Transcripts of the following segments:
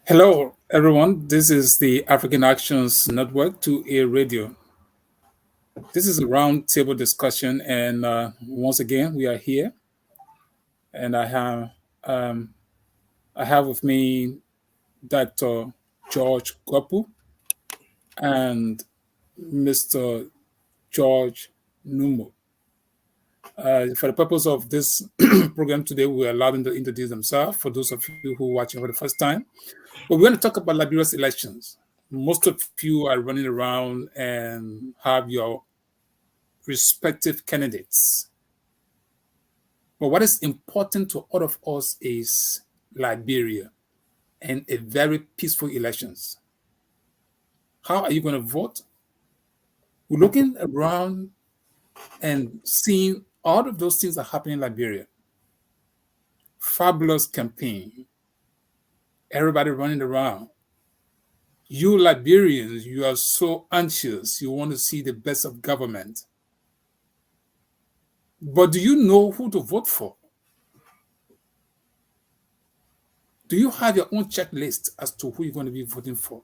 Hello, everyone. This is the African Actions Network 2A Radio. This is a roundtable discussion, and once again, we are here, and um, I have with me Dr. George Gopu and Mr. George Numo. For the purpose of this program today, we allow them to introduce themselves for those of you who are watching for the first time. But we're going to talk about Liberia's elections. Most of you are running around and have your respective candidates. But what is important to all of us is Liberia and a very peaceful elections. How are you going to vote? We're looking around and seeing all of those things that happen in Liberia. Fabulous campaign. Everybody running around. You Liberians, you are so anxious. You want to see the best of government. But do you know who to vote for? Do you have your own checklist as to who you're going to be voting for?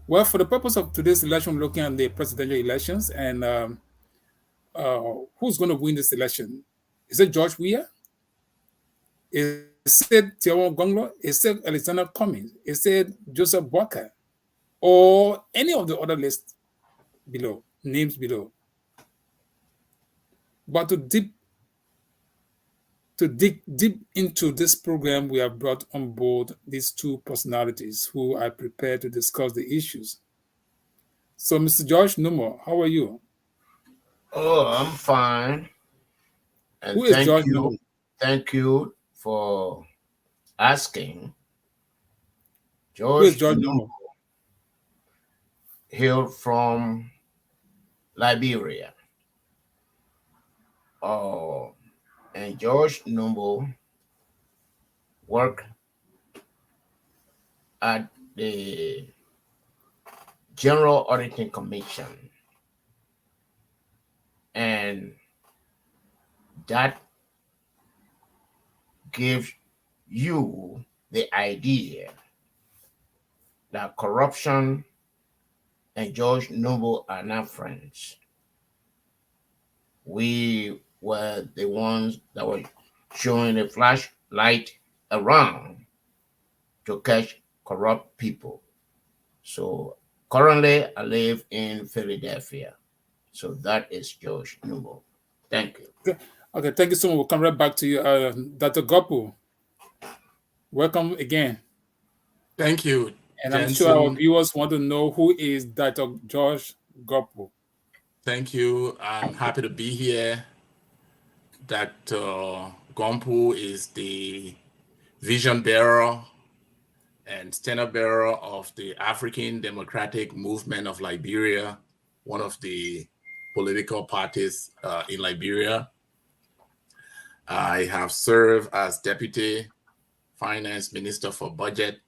Well, for the purpose of today's election, we're looking at the presidential elections and who's going to win this election. Is it George Weah? Is it Tiawan Gonglo? Is it Alexander Cummings? Is it Joseph Walker? Or any of the other lists below, names below? But to dig deep into this program, we have brought on board these two personalities who are prepared to discuss the issues. So, Mr. George Numo, how are you? Oh, I'm fine. And Who is George Numo? Thank you for asking. Who is George George Numo Numo? hailed from Liberia. Oh, and George Numo worked at the General Auditing Commission. And that gives you the idea that corruption and George Noble are not friends. We were the ones that were showing the flashlight around to catch corrupt people. So currently, I live in Philadelphia. So that is George Noble. Thank you. Okay, thank you so much. We'll come right back to you. Dr. Gopu, welcome again. Thank you, And I'm sure our Jensen. viewers want to know who is Dr. George Gopu. Thank you. I'm happy to be here. Dr. Gompu is the vision bearer and standard bearer of the African Democratic Movement of Liberia, one of the political parties in Liberia. I have served as Deputy Finance Minister for Budget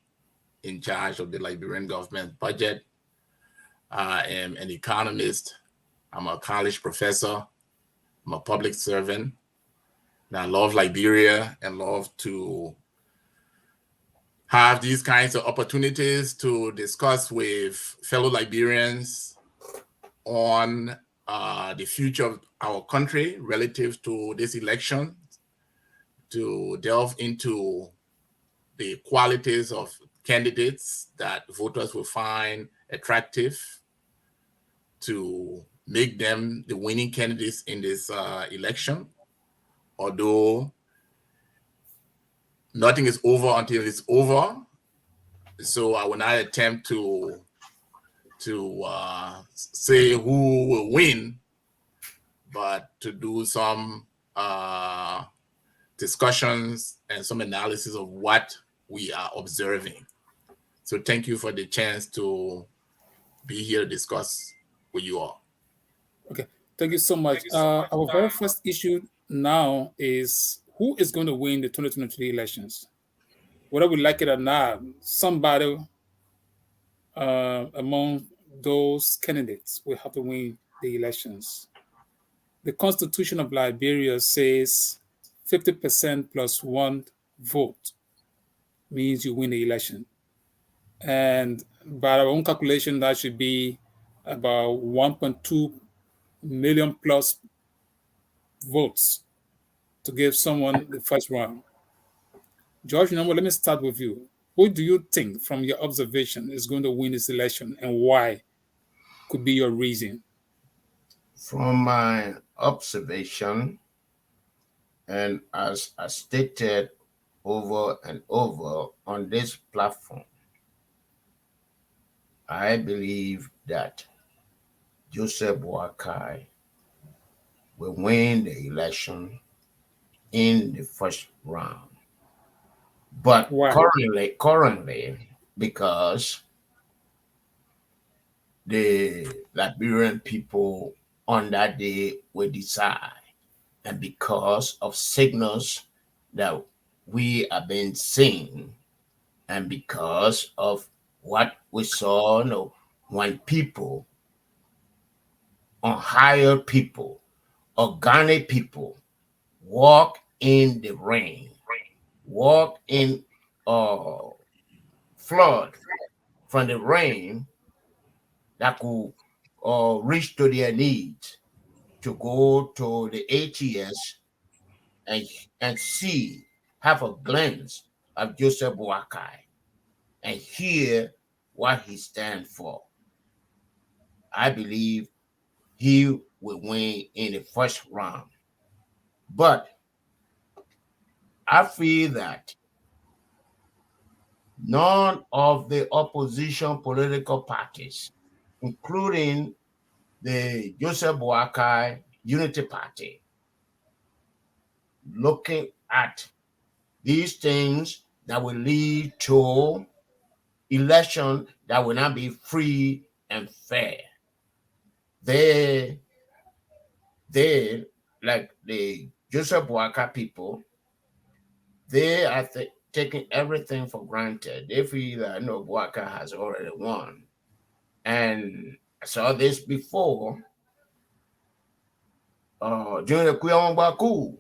in charge of the Liberian government budget. I am an economist. I'm a college professor. I'm a public servant. And I love Liberia and love to have these kinds of opportunities to discuss with fellow Liberians on the future of our country relative to this election, to delve into the qualities of candidates that voters will find attractive, to make them the winning candidates in this election. Although nothing is over until it's over, so I will not attempt to say who will win, but to do some discussions and some analysis of what we are observing. So thank you for the chance to be here to discuss with you all. Okay, thank you so much. Our very first issue now is who is going to win the 2023 elections? Whether we like it or not, somebody among those candidates will have to win the elections. The Constitution of Liberia says 50% plus one vote means you win the election. And by our own calculation, that should be about 1.2 million plus votes to give someone the first round. George, let me start with you. Who do you think, from your observation, is going to win this election, and why could be your reason? From my observation, and as I stated over and over on this platform, I believe that Joseph Boakai will win the election in the first round. But Why? currently, because the Liberian people on that day will decide, and because of signals that we have been seeing, and because of what we saw, when people, on higher people, organic people, walk in the rain, walk in flood from the rain that could reach to their needs, to go to the ATS and see, have a glimpse of Joseph Boakai and hear what he stands for. I believe he will win in the first round. But I feel that none of the opposition political parties, including the Joseph Boakai Unity Party, looking at these things that will lead to election that will not be free and fair. They like the Joseph Boakai people, they are taking everything for granted. They feel that no, Boakai has already won. And I saw this before during the Kuyamangba coup.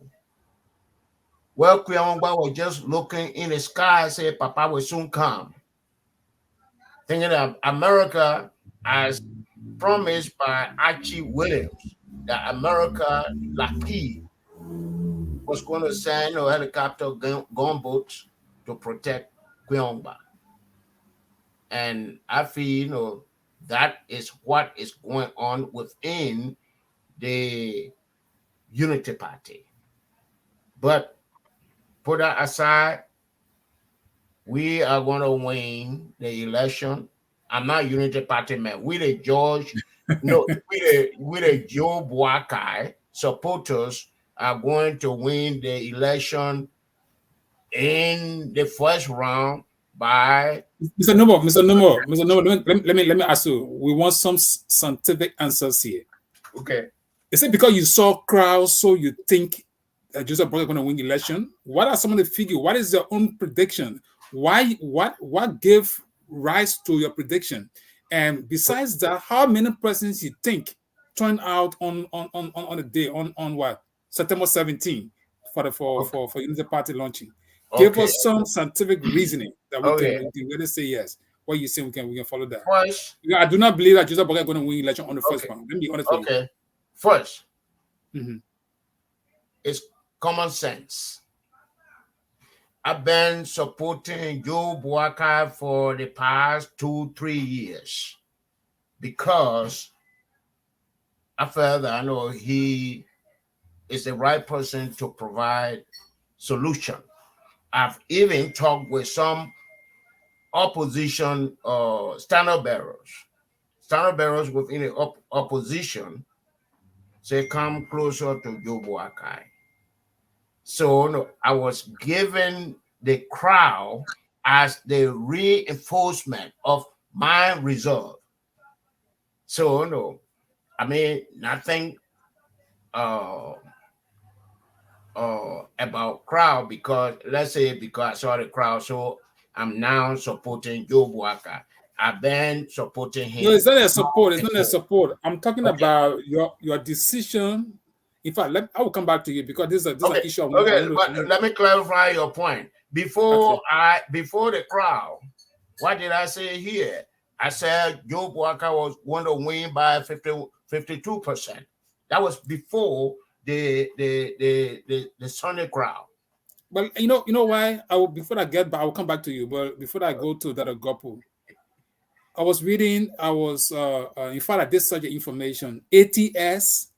Well, Kuyamangba was just looking in the sky and said, Papa will soon come. Thinking that America, as promised by Archie Williams, that America, Lockheed, was going to send helicopter gunboats to protect Kuyamangba. And I feel, that is what is going on within the Unity Party. But put that aside, we are going to win the election. I'm not Unity Party man. We the George, we the Joe Boakai supporters are going to win the election in the first round by Mr. Nomo, let me ask you. We want some scientific answers here. okay. Is it because you saw crowds, so you think Joseph Boakai is going to win the election? What are some of the figures? What is your own prediction? Why? What gave rise to your prediction? And besides that, how many persons you think turned out on the day on what September 17 for Unity Party launching? Give us some scientific reasoning that we can really say yes. What you say we can follow that. First, I do not believe that Joseph Boakai is going to win election on the first round. Let me be honest with you. First, it's common sense. I've been supporting Joe Boakai for the past 2-3 years because I felt that he is the right person to provide solution. I've even talked with some opposition standard bearers within the opposition say come closer to Joe Boakai. So I was given the crowd as the reinforcement of my resolve. So nothing about crowd, because let's say because I saw the crowd, so I'm now supporting Joe Boakai. I've been supporting him. No, it's not a support. It's not a support. I'm talking about your decision. In fact, I will come back to you because this is an issue. But let me clarify your point. Before the crowd, What did I say here? I said Joe Walker was going to win by 52%. That was before the Sunday crowd. Well, you know why? I will before I get back, I will come back to you. But before I go to that Gopu, I was reading. In fact, I did such information. ATS,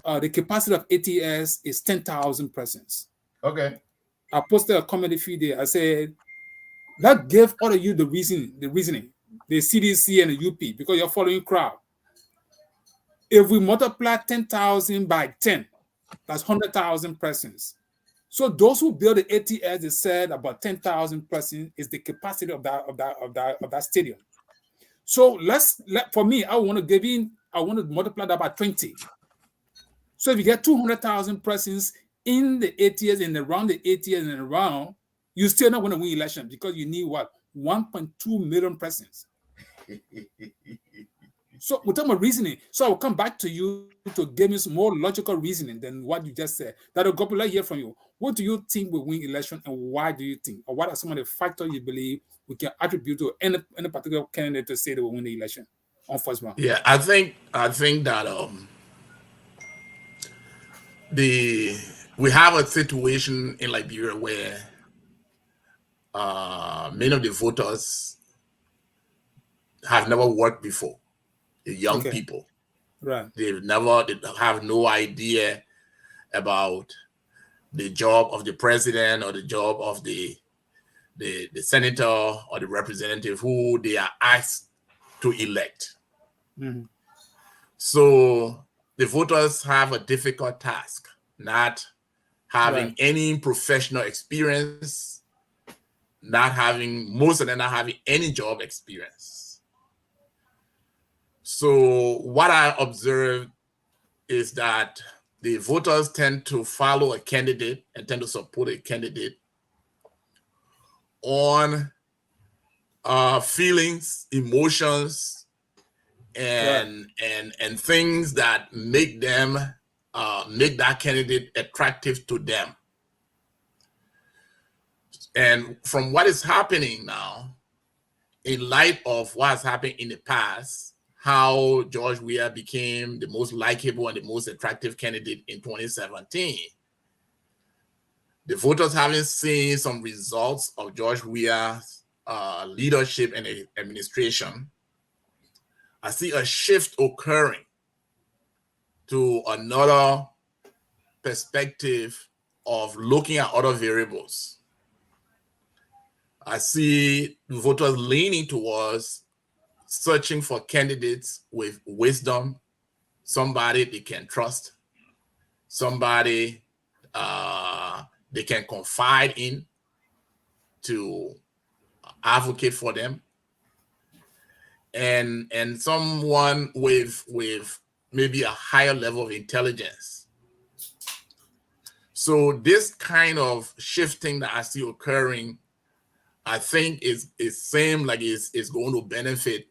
the capacity of ATS is 10,000 persons. Okay. I posted a comment a few days. I said that gave all of you the reasoning, the CDC and the UP, because you're following crowd. If we multiply 10,000 by 10, that's 100,000 persons. So those who build the ATS, they said about 10,000 persons is the capacity of that stadium. So for me, I want to multiply that by 20. So if you get 200,000 persons in the ATS and around the ATS and around, you're still not going to win election because you need what? 1.2 million persons. So we're talking about reasoning. So I will come back to you to give me some more logical reasoning than what you just said. That'll go let hear from you. What do you think will win election, and why do you think, or what are some of the factors you believe we can attribute to any particular candidate to say they will win the election on first round? Yeah, I think that we have a situation in Liberia where many of the voters have never worked before. The young people, right? They have no idea about the job of the president or the job of the senator or the representative who they are asked to elect. Mm-hmm. So the voters have a difficult task, not having any professional experience, most of them not having any job experience. So what I observed is that the voters tend to follow a candidate and tend to support a candidate on feelings, emotions, and things that make them make that candidate attractive to them. And from what is happening now, in light of what has happened in the past, how George Weah became the most likable and the most attractive candidate in 2017. The voters having seen some results of George Weah's leadership and administration, I see a shift occurring to another perspective of looking at other variables. I see voters leaning towards searching for candidates with wisdom, somebody they can trust, somebody they can confide in to advocate for them, and someone with maybe a higher level of intelligence. So this kind of shifting that I see occurring, I think is same like is going to benefit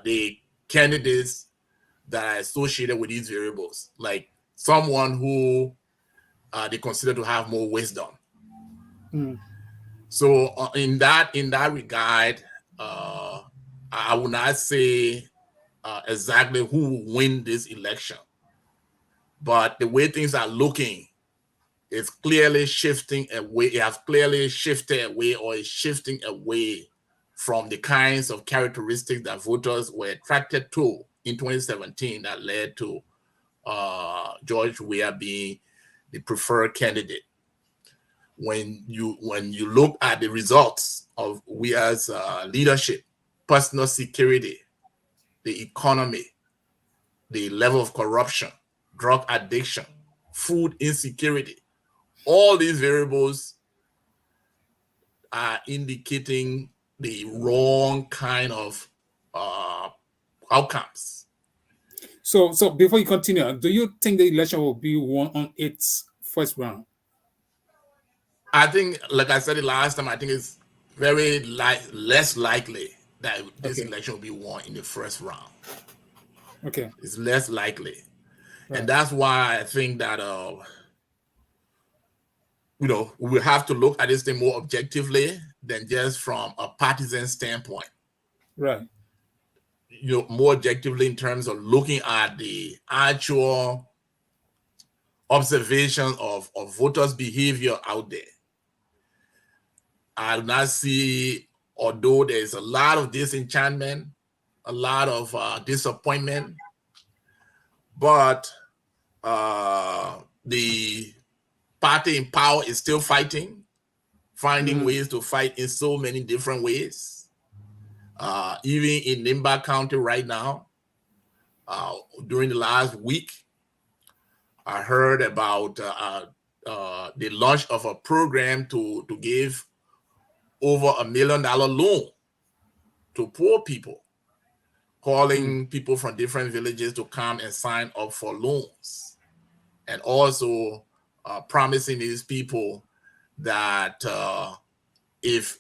the candidates that are associated with these variables, like someone who they consider to have more wisdom. So in that regard, I would not say exactly who will win this election, but the way things are looking is clearly shifting away. It has clearly shifted away, or is shifting away from the kinds of characteristics that voters were attracted to in 2017 that led to George Weah being the preferred candidate. When you look at the results of Weah's leadership, personal security, the economy, the level of corruption, drug addiction, food insecurity, all these variables are indicating the wrong kind of outcomes. So before you continue, do you think the election will be won on its first round? I think, like I said it last time, I think it's very less likely that this election will be won in the first round. Okay. It's less likely. Right. And that's why I think that we have to look at this thing more objectively than just from a partisan standpoint. Right. More objectively in terms of looking at the actual observation of voters' behavior out there. I do not see, although there's a lot of disenchantment, a lot of disappointment, but the party in power is still fighting, finding ways to fight in so many different ways. Even in Nimba County right now, during the last week, I heard about the launch of a program to give over $1 million loan to poor people, calling people from different villages to come and sign up for loans, and also promising these people that if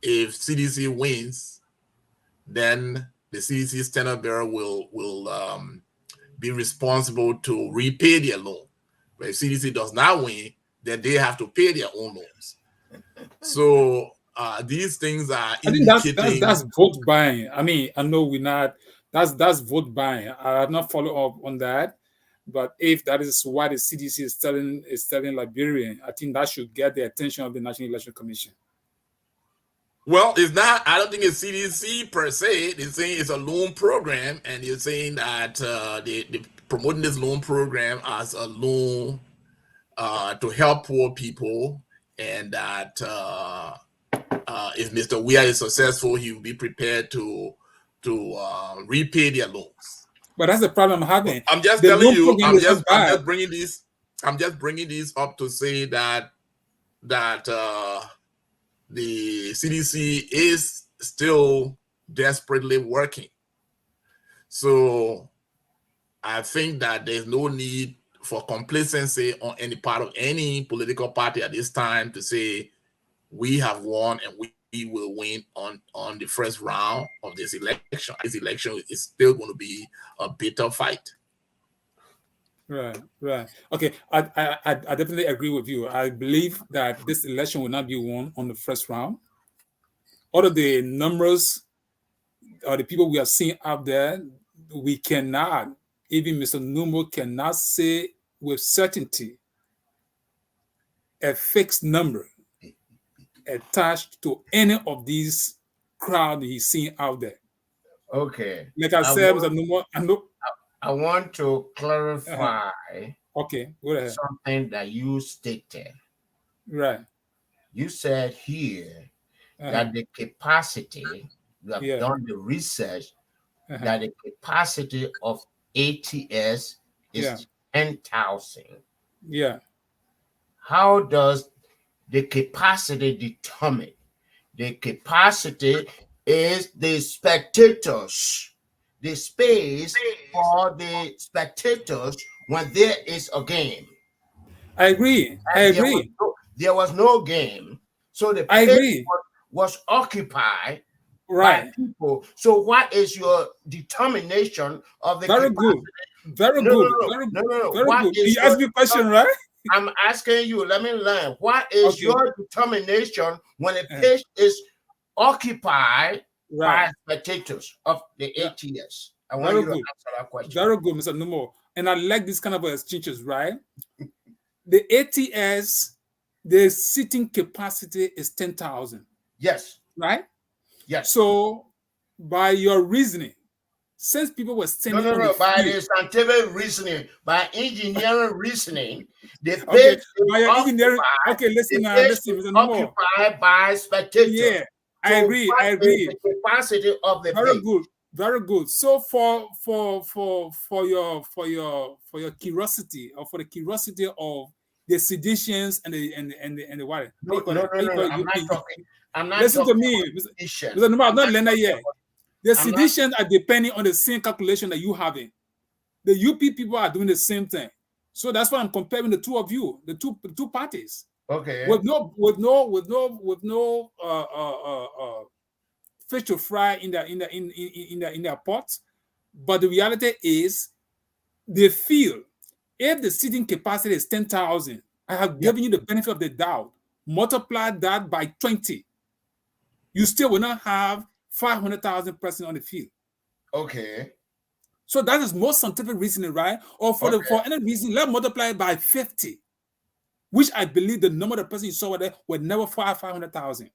CDC wins, then the CDC Standard Bearer will be responsible to repay their loan. But if CDC does not win, then they have to pay their own loans. So these things are indicating that's vote buying. I mean, I know we're not. That's vote buying. I have not followed up on that, but if that is why the CDC is telling Liberian, I think that should get the attention of the National Election Commission. Well, it's not. I don't think it's CDC per se. They're saying it's a loan program, and you're saying that they're promoting this loan program as a loan to help poor people, and that if Mr. Weah is successful, he will be prepared to repay their loans. But that's the problem I'm having. I'm just telling you. I'm just bringing these. I'm just bringing these up to say that the CDC is still desperately working. So I think that there's no need for complacency on any part of any political party at this time to say we have won and we will win on the first round of this election. This election is still going to be a bitter fight. Right. Okay, I definitely agree with you. I believe that this election will not be won on the first round. All of the numbers or the people we are seeing out there, we cannot, even Mr. Numo cannot say with certainty a fixed number attached to any of these crowd he's seeing out there. Okay. Like I said, Mr. Numo, I want to clarify okay, go ahead. something that you stated. Right. You said here that the capacity, you have done the research, that the capacity of ATS is 10,000. Yeah. How does the capacity determine? The capacity is the spectators, the space for the spectators when there is a game. I agree. There was no game, so the place was occupied by people. So what is your determination of the Very capacity? good. Very good. You asked me a question, right? I'm asking you, let me learn. What is your determination when a place is occupied by spectators of the ATS? I want you to answer that question. Very good, Mr. Numo. And I like this kind of exchanges, right? The ATS, the seating capacity is 10,000. Yes. Right? Yes. So, by your reasoning, since people were standing on the by field, the scientific reasoning, by engineering reasoning, the okay, listen, Mr. Numo. Occupied by spectators. Yeah, I agree. The capacity of the very good. Very good. So for your curiosity, or for the curiosity of the seditians and the what? No, I'm not listen talking to me, Mr. No, I'm not Lena yet. The seditions are depending on the same calculation that you having. The UP people are doing the same thing. So that's why I'm comparing the two of you, the two parties. Okay. With no fish to fry in their pots. But the reality is, they feel if the seating capacity is 10,000, I have given you the benefit of the doubt. Multiply that by 20. you still will not have 500,000 present on the field. Okay. So that is most scientific reasoning, right? Or for any reason, let's multiply it by 50, which I believe the number of the person you saw there were never 500,000.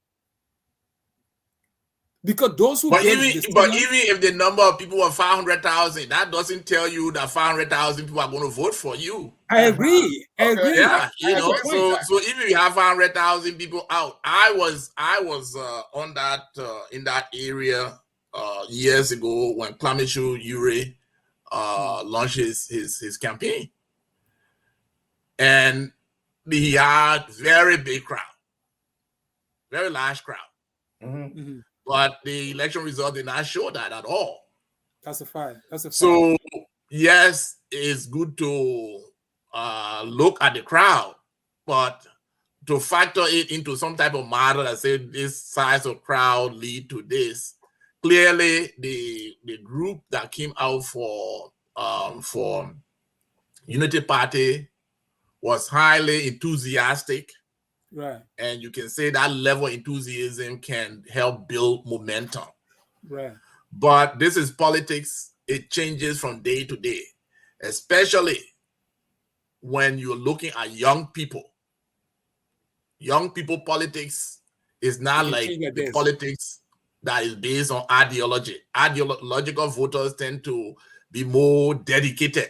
Because those who even if the number of people were 500,000, that doesn't tell you that 500,000 people are going to vote for you. I agree. I agree. Yeah, so even if you have 500,000 people out, I was on that in that area years ago when Kwame Yure launched his campaign, and he had very big crowd, very large crowd. Mm-hmm. Mm-hmm. But the election result did not show that at all. That's a fact. So yes, it's good to look at the crowd, but to factor it into some type of model that say this size of crowd lead to this. Clearly, the group that came out for Unity Party was highly enthusiastic. Right. And you can say that level of enthusiasm can help build momentum. Right. But this is politics. It changes from day to day, especially when you're looking at young people. Young people politics is not like the politics that is based on ideology. Ideological voters tend to be more dedicated.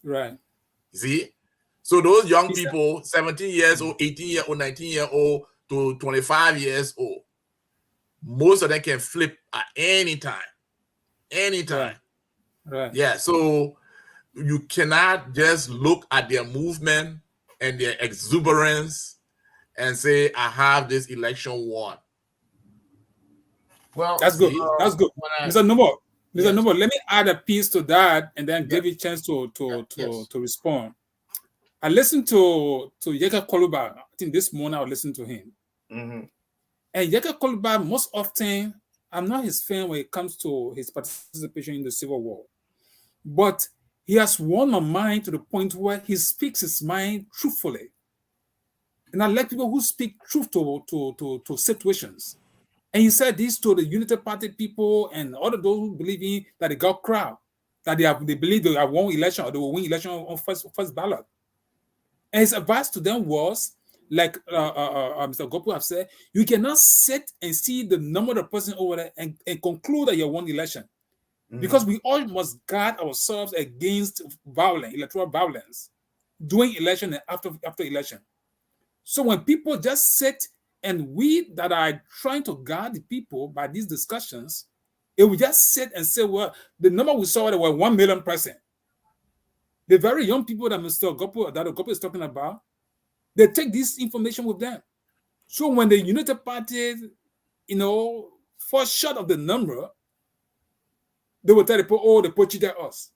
Right. See? So those young people, 17 years old, 18-year-old, 19-year-old to 25 years old, most of them can flip at any time. Anytime. Right. Yeah, so you cannot just look at their movement and their exuberance and say, I have this election won. Well, that's good. That's good. Mr. Noble, let me add a piece to that and then give you a chance to respond. I listened to Yeka Koluba. I think this morning I listened to him. Mm-hmm. And Yeka Koluba, most often, I'm not his fan when it comes to his participation in the Civil War. But he has won my mind to the point where he speaks his mind truthfully. And I like people who speak truth to situations. And he said this to the Unity Party people and all of those who believe in that they got crowd, that they believe they have won election or they will win election on first ballot. And his advice to them was, like Mr. Gopu have said, you cannot sit and see the number of the person over there and conclude that you won the election. Mm-hmm. Because we all must guard ourselves against violence, electoral violence, during election and after election. So when people just sit and we that are trying to guard the people by these discussions, it will just sit and say, well, the number we saw there were 1 million present. The very young people that Mr. Gopu is talking about, they take this information with them. So when the Unity Party, fall short of the number, they will tell the people, oh, they cheated us.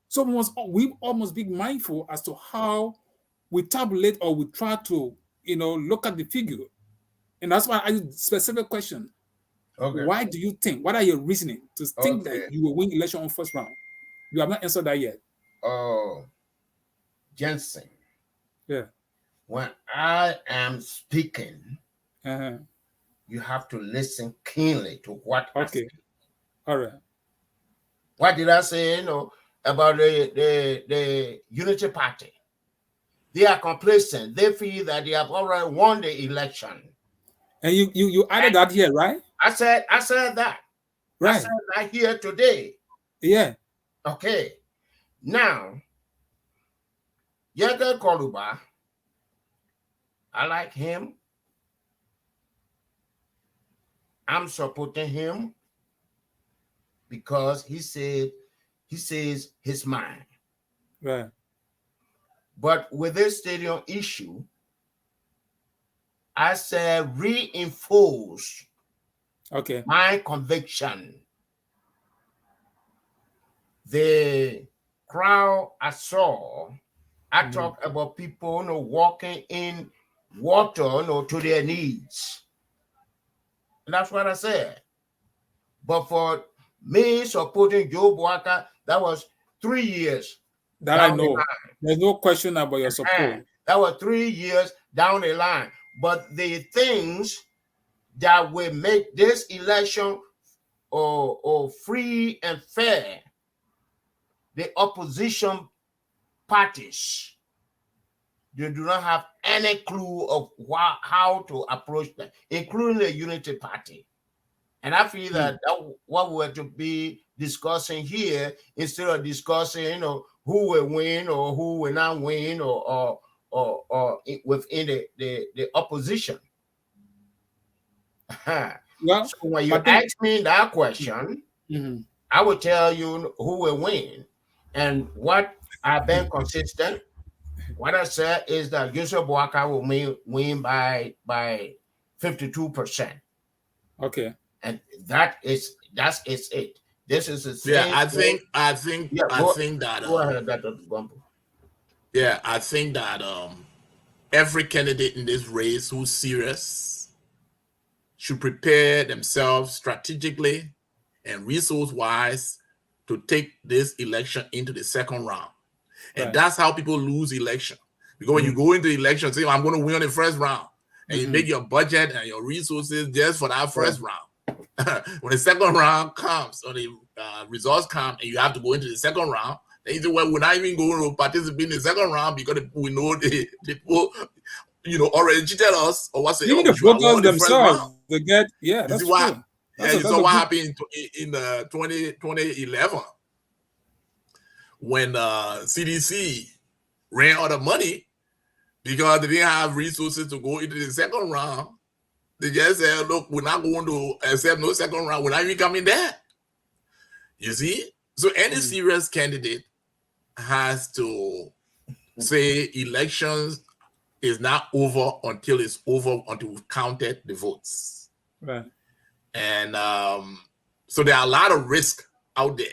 So we all must be mindful as to how we tabulate or we try to, look at the figure. And that's why I asked a specific question. Okay. Why do you think, what are your reasoning to think that you will win election on first round? You have not answered that yet. Oh, Jensen. Yeah. When I am speaking, you have to listen keenly to what I say. All right. What did I say, about the Unity Party? They are complacent. They feel that they have already won the election. And you added that here, right? I said that. Right. I said that here today. Yeah. Okay. Now, Yeka Koluba, I like him. I'm supporting him because he says his mind. Right. But with this stadium issue, I said reinforce my conviction. The crowd I saw, I talk about people walking in water to their needs. And that's what I said. But for me supporting Joe Boakai, that was 3 years. That I know. There's no question about your support. That was 3 years down the line. But the things that will make this election or free and fair, the opposition parties, they do not have any clue of how to approach that, including the Unity Party. And I feel that what we're to be discussing here, instead of discussing, who will win or who will not win, or within the opposition. Well, so when you ask me that question, I will tell you who will win. And what I've been consistent, what I said is that Joseph Boakai will win by 52%. Okay. And that's it. This is the same. Yeah, I think that go ahead, Dr. Gumbo. Yeah, I think that every candidate in this race who's serious should prepare themselves strategically and resource-wise to take this election into the second round. And that's how people lose election. Because when you go into election, say, I'm going to win on the first round, and you make your budget and your resources just for that first round. When the second round comes, or the results come, and you have to go into the second round, then you say, well, we're not even going to participate in the second round because we know the people, already cheated us, or what's it? Even the voters themselves, they get, that's true. You saw what happened in 2011 when CDC ran out of money because they didn't have resources to go into the second round. They just said, look, we're not going to accept no second round. We're not even coming there. You see? So any serious candidate has to say elections is not over until it's over, until we've counted the votes. Right. And so there are a lot of risk out there.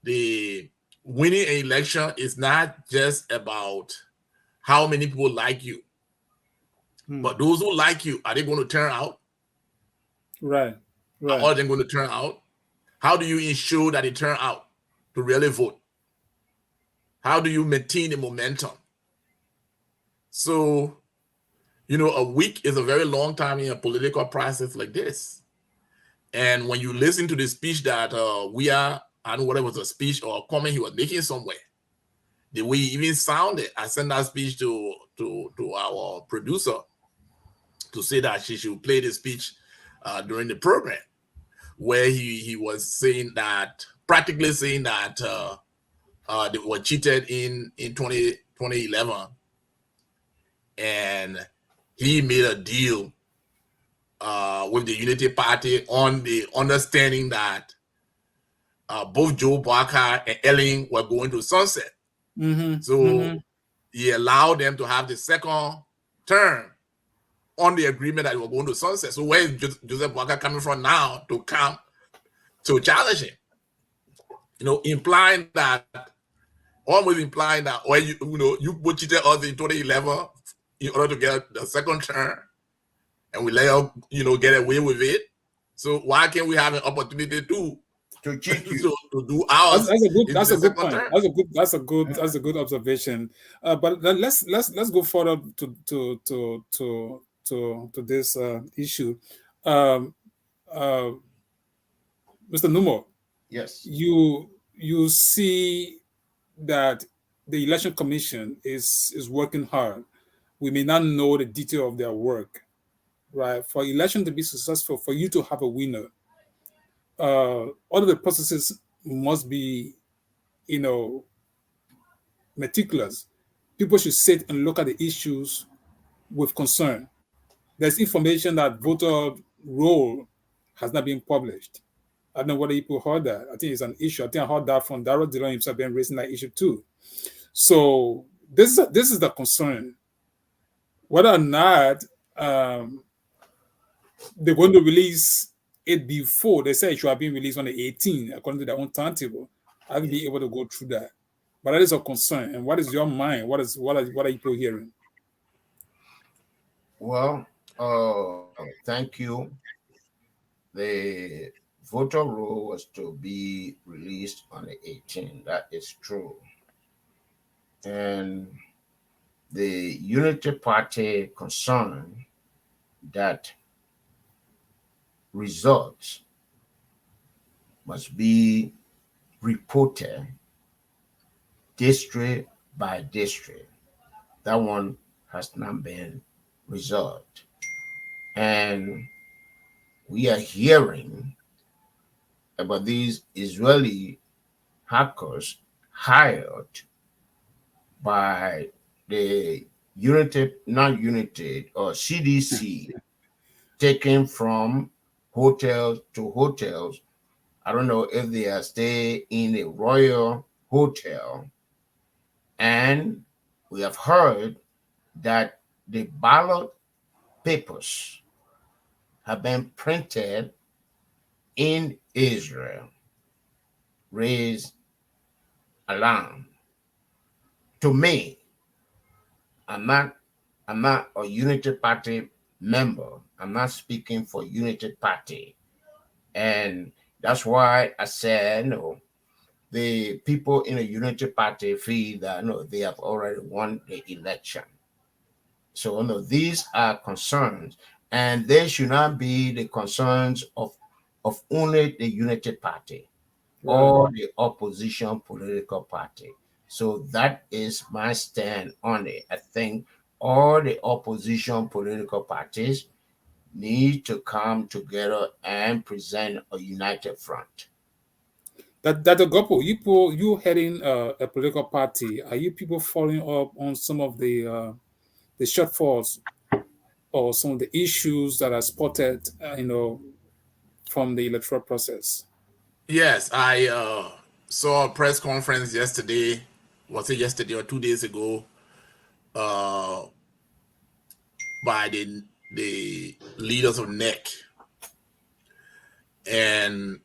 The winning an election is not just about how many people like you, but those who like you, are they going to turn out? Right. Are they going to turn out? How do you ensure that they turn out to really vote? How do you maintain the momentum? So, a week is a very long time in a political process like this. And when you listen to the speech that I don't know whether it was a speech or a comment he was making somewhere, the way he even sounded, I sent that speech to our producer to say that she should play the speech during the program, where he was saying that, practically saying that they were cheated in 2011, and he made a deal with the Unity Party on the understanding that both Joe Boakai and Ellen were going to sunset. He allowed them to have the second term on the agreement that they were going to sunset. So where is Joseph Boakai coming from now to come to challenge him? Almost implying that, well, you cheated us in 2011 in order to get the second term, and we let you get away with it. So why can't we have an opportunity to cheat you? to do ours? That's a good point. That's a good observation. But let's go further to this issue. Mr. Numo. Yes. You see that the Election Commission is working hard. We may not know the detail of their work, right? For election to be successful, for you to have a winner, all of the processes must be, meticulous. People should sit and look at the issues with concern. There's information that voter roll has not been published. I don't know whether people heard that. I think it's an issue. I think I heard that from Darrell Dillon himself been raising that issue too. So this is the concern. Whether or not they're going to release it before, they say it should have been released on the 18th, according to their own timetable. I haven't been able to go through that. But that is a concern. And what is your mind? What are people hearing? Well, thank you. The voter roll was to be released on the 18th. That is true. And the Unity Party concerned that results must be reported district by district. That one has not been resolved. And we are hearing about these Israeli hackers hired by the United, not United, or CDC, taken from hotels to hotels. I don't know if they are staying in a royal hotel. And we have heard that the ballot papers have been printed in Israel. Raise alarm. To me, I'm not a Unity Party member. I'm not speaking for Unity Party. And that's why I said, no, the people in the Unity Party feel that no, they have already won the election. So no, these are concerns, and they should not be the concerns of only the Unity Party or the opposition political party. So that is my stand on it. I think all the opposition political parties need to come together and present a united front. That Gopo, you heading a political party. Are you people following up on some of the shortfalls or some of the issues that are spotted, from the electoral process? Yes, I saw a press conference yesterday. Was it yesterday or 2 days ago? By the leaders of NEC, and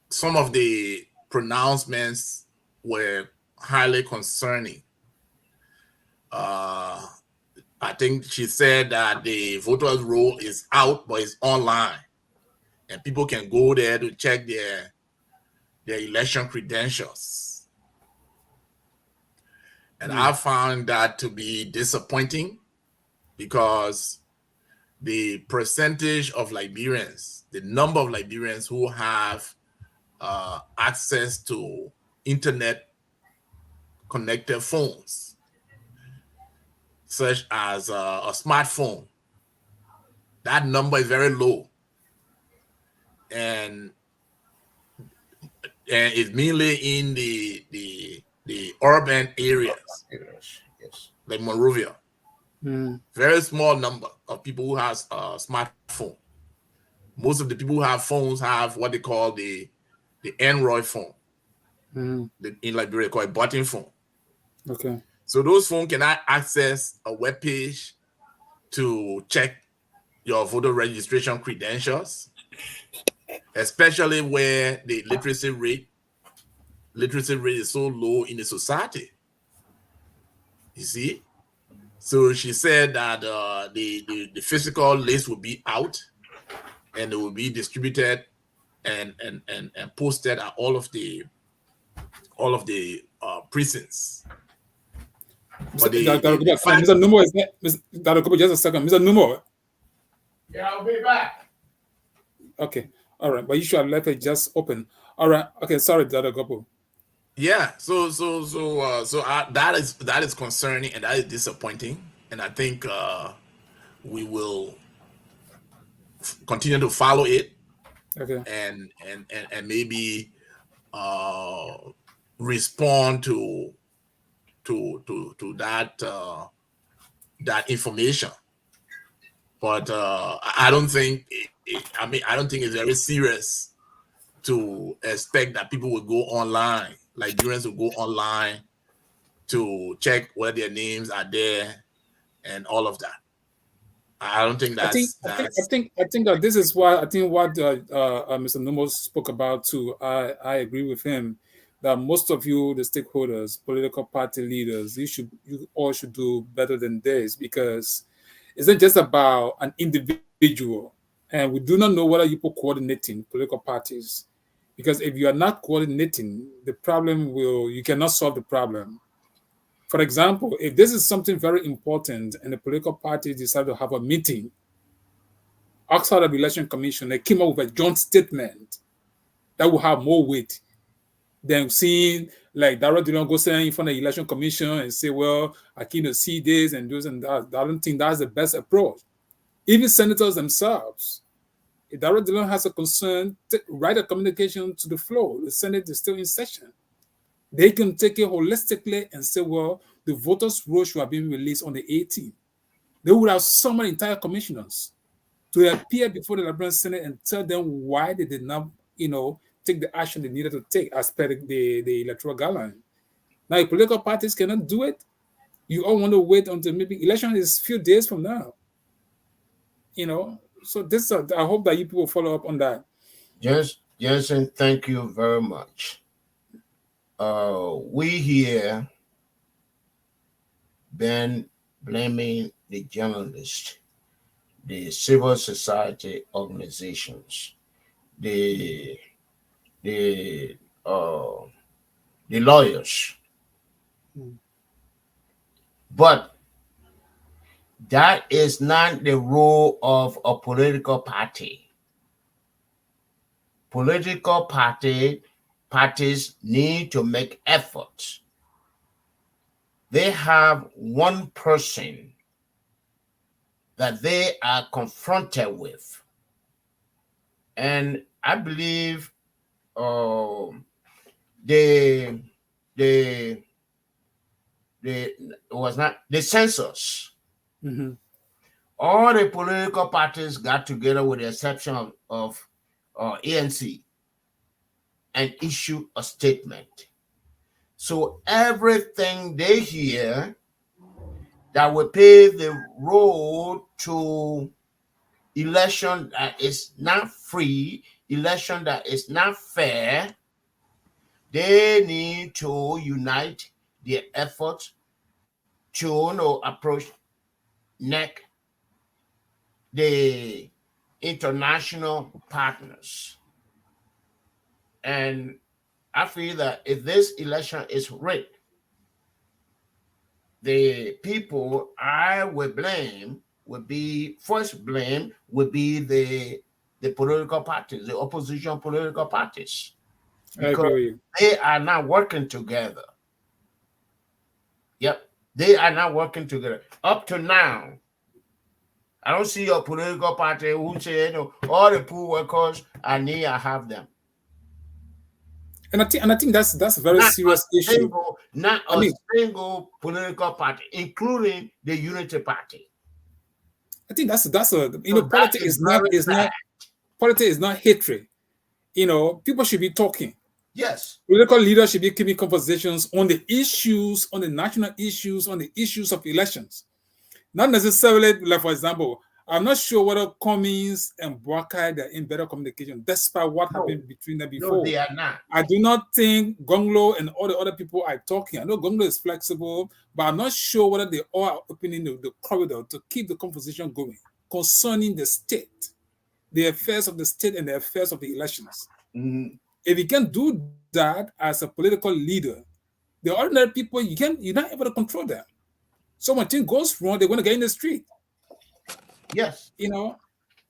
some of the pronouncements were highly concerning. I think she said that the voters' roll is out, but it's online, and people can go there to check their election credentials. And I found that to be disappointing, because the percentage of Liberians, the number of Liberians who have access to internet connected phones, such as a smartphone, that number is very low, and it's mainly in the urban areas, Yes. like Monrovia. Very small number of people who has a smartphone. Most of the people who have phones have what they call the Android phone. In Liberia, called a button phone. Okay. So those phones cannot access a web page to check your voter registration credentials, especially where the literacy rate is so low in the society. You see? So she said that the physical list will be out, and it will be distributed and posted at all of the precincts. But Mr. Numo is there. Dr. Kubo, just a second. Mr. Numo. Yeah, I'll be back. Okay. All right. But you should have left it just open. All right. Okay. Sorry, Dr. Kubo. Yeah. So that is concerning, and that is disappointing. And I think we will continue to follow it. Okay. And maybe respond to that information. But I don't think I don't think it's very serious to expect that people will go online, Liberians will go online to check whether their names are there and all of that. I don't think that's. I think that this is why I think what Mr. Numo spoke about too. I agree with him that most of you, the stakeholders, political party leaders, you all should do better than this, because it's not just about an individual, and we do not know whether you put coordinating political parties, because if you are not coordinating, you cannot solve the problem. For example, if this is something very important and the political parties decide to have a meeting, outside of election commission, they came up with a joint statement that will have more weight than seeing like Darrell Dillon go stand in front of the election commission and say, well, I can't see this and this and that. I don't think that's the best approach. Even senators themselves, if Darrell Dillon has a concern, write a communication to the floor. The Senate is still in session. They can take it holistically and say, well, the voters' roll should have been released on the 18th. They would have summoned entire commissioners to appear before the Liberian Senate and tell them why they did not, take the action they needed to take as per the electoral guideline. Now, if political parties cannot do it, you all want to wait until maybe election is a few days from now. So this, I hope that you people follow up on that. Jensen, thank you very much. We here been blaming the journalists, the civil society organizations, the lawyers. But that is not the role of a political party. Political parties need to make efforts. They have one person that they are confronted with. And I believe the census. Mm-hmm. All the political parties got together, with the exception of ANC, and issue a statement. So everything they hear that will pave the road to election that is not free, election that is not fair, they need to unite their efforts to approach NEC, the international partners. And I feel that if this election is rigged, the people I would blame would be the political parties, the opposition political parties. Because they are not working together. Yep, they are not working together. Up to now, I don't see a political party who say, all the poor workers, I have them. And I think that's a very serious issue. Not a single political party, including the Unity Party. I think that's politics is not hatred. People should be talking. Yes. Political leaders should be keeping conversations on the issues, on the national issues, on the issues of elections. Not necessarily, like, for example, I'm not sure whether Cummings and Boakai are in better communication, despite what happened between them before. No, they are not. I do not think Gonglo and all the other people are talking. I know Gonglo is flexible, but I'm not sure whether they all are opening the corridor to keep the conversation going concerning the state, the affairs of the state and the affairs of the elections. Mm-hmm. If you can do that as a political leader, the ordinary people, you're not able to control them. So when things goes wrong, they're going to get in the street. Yes.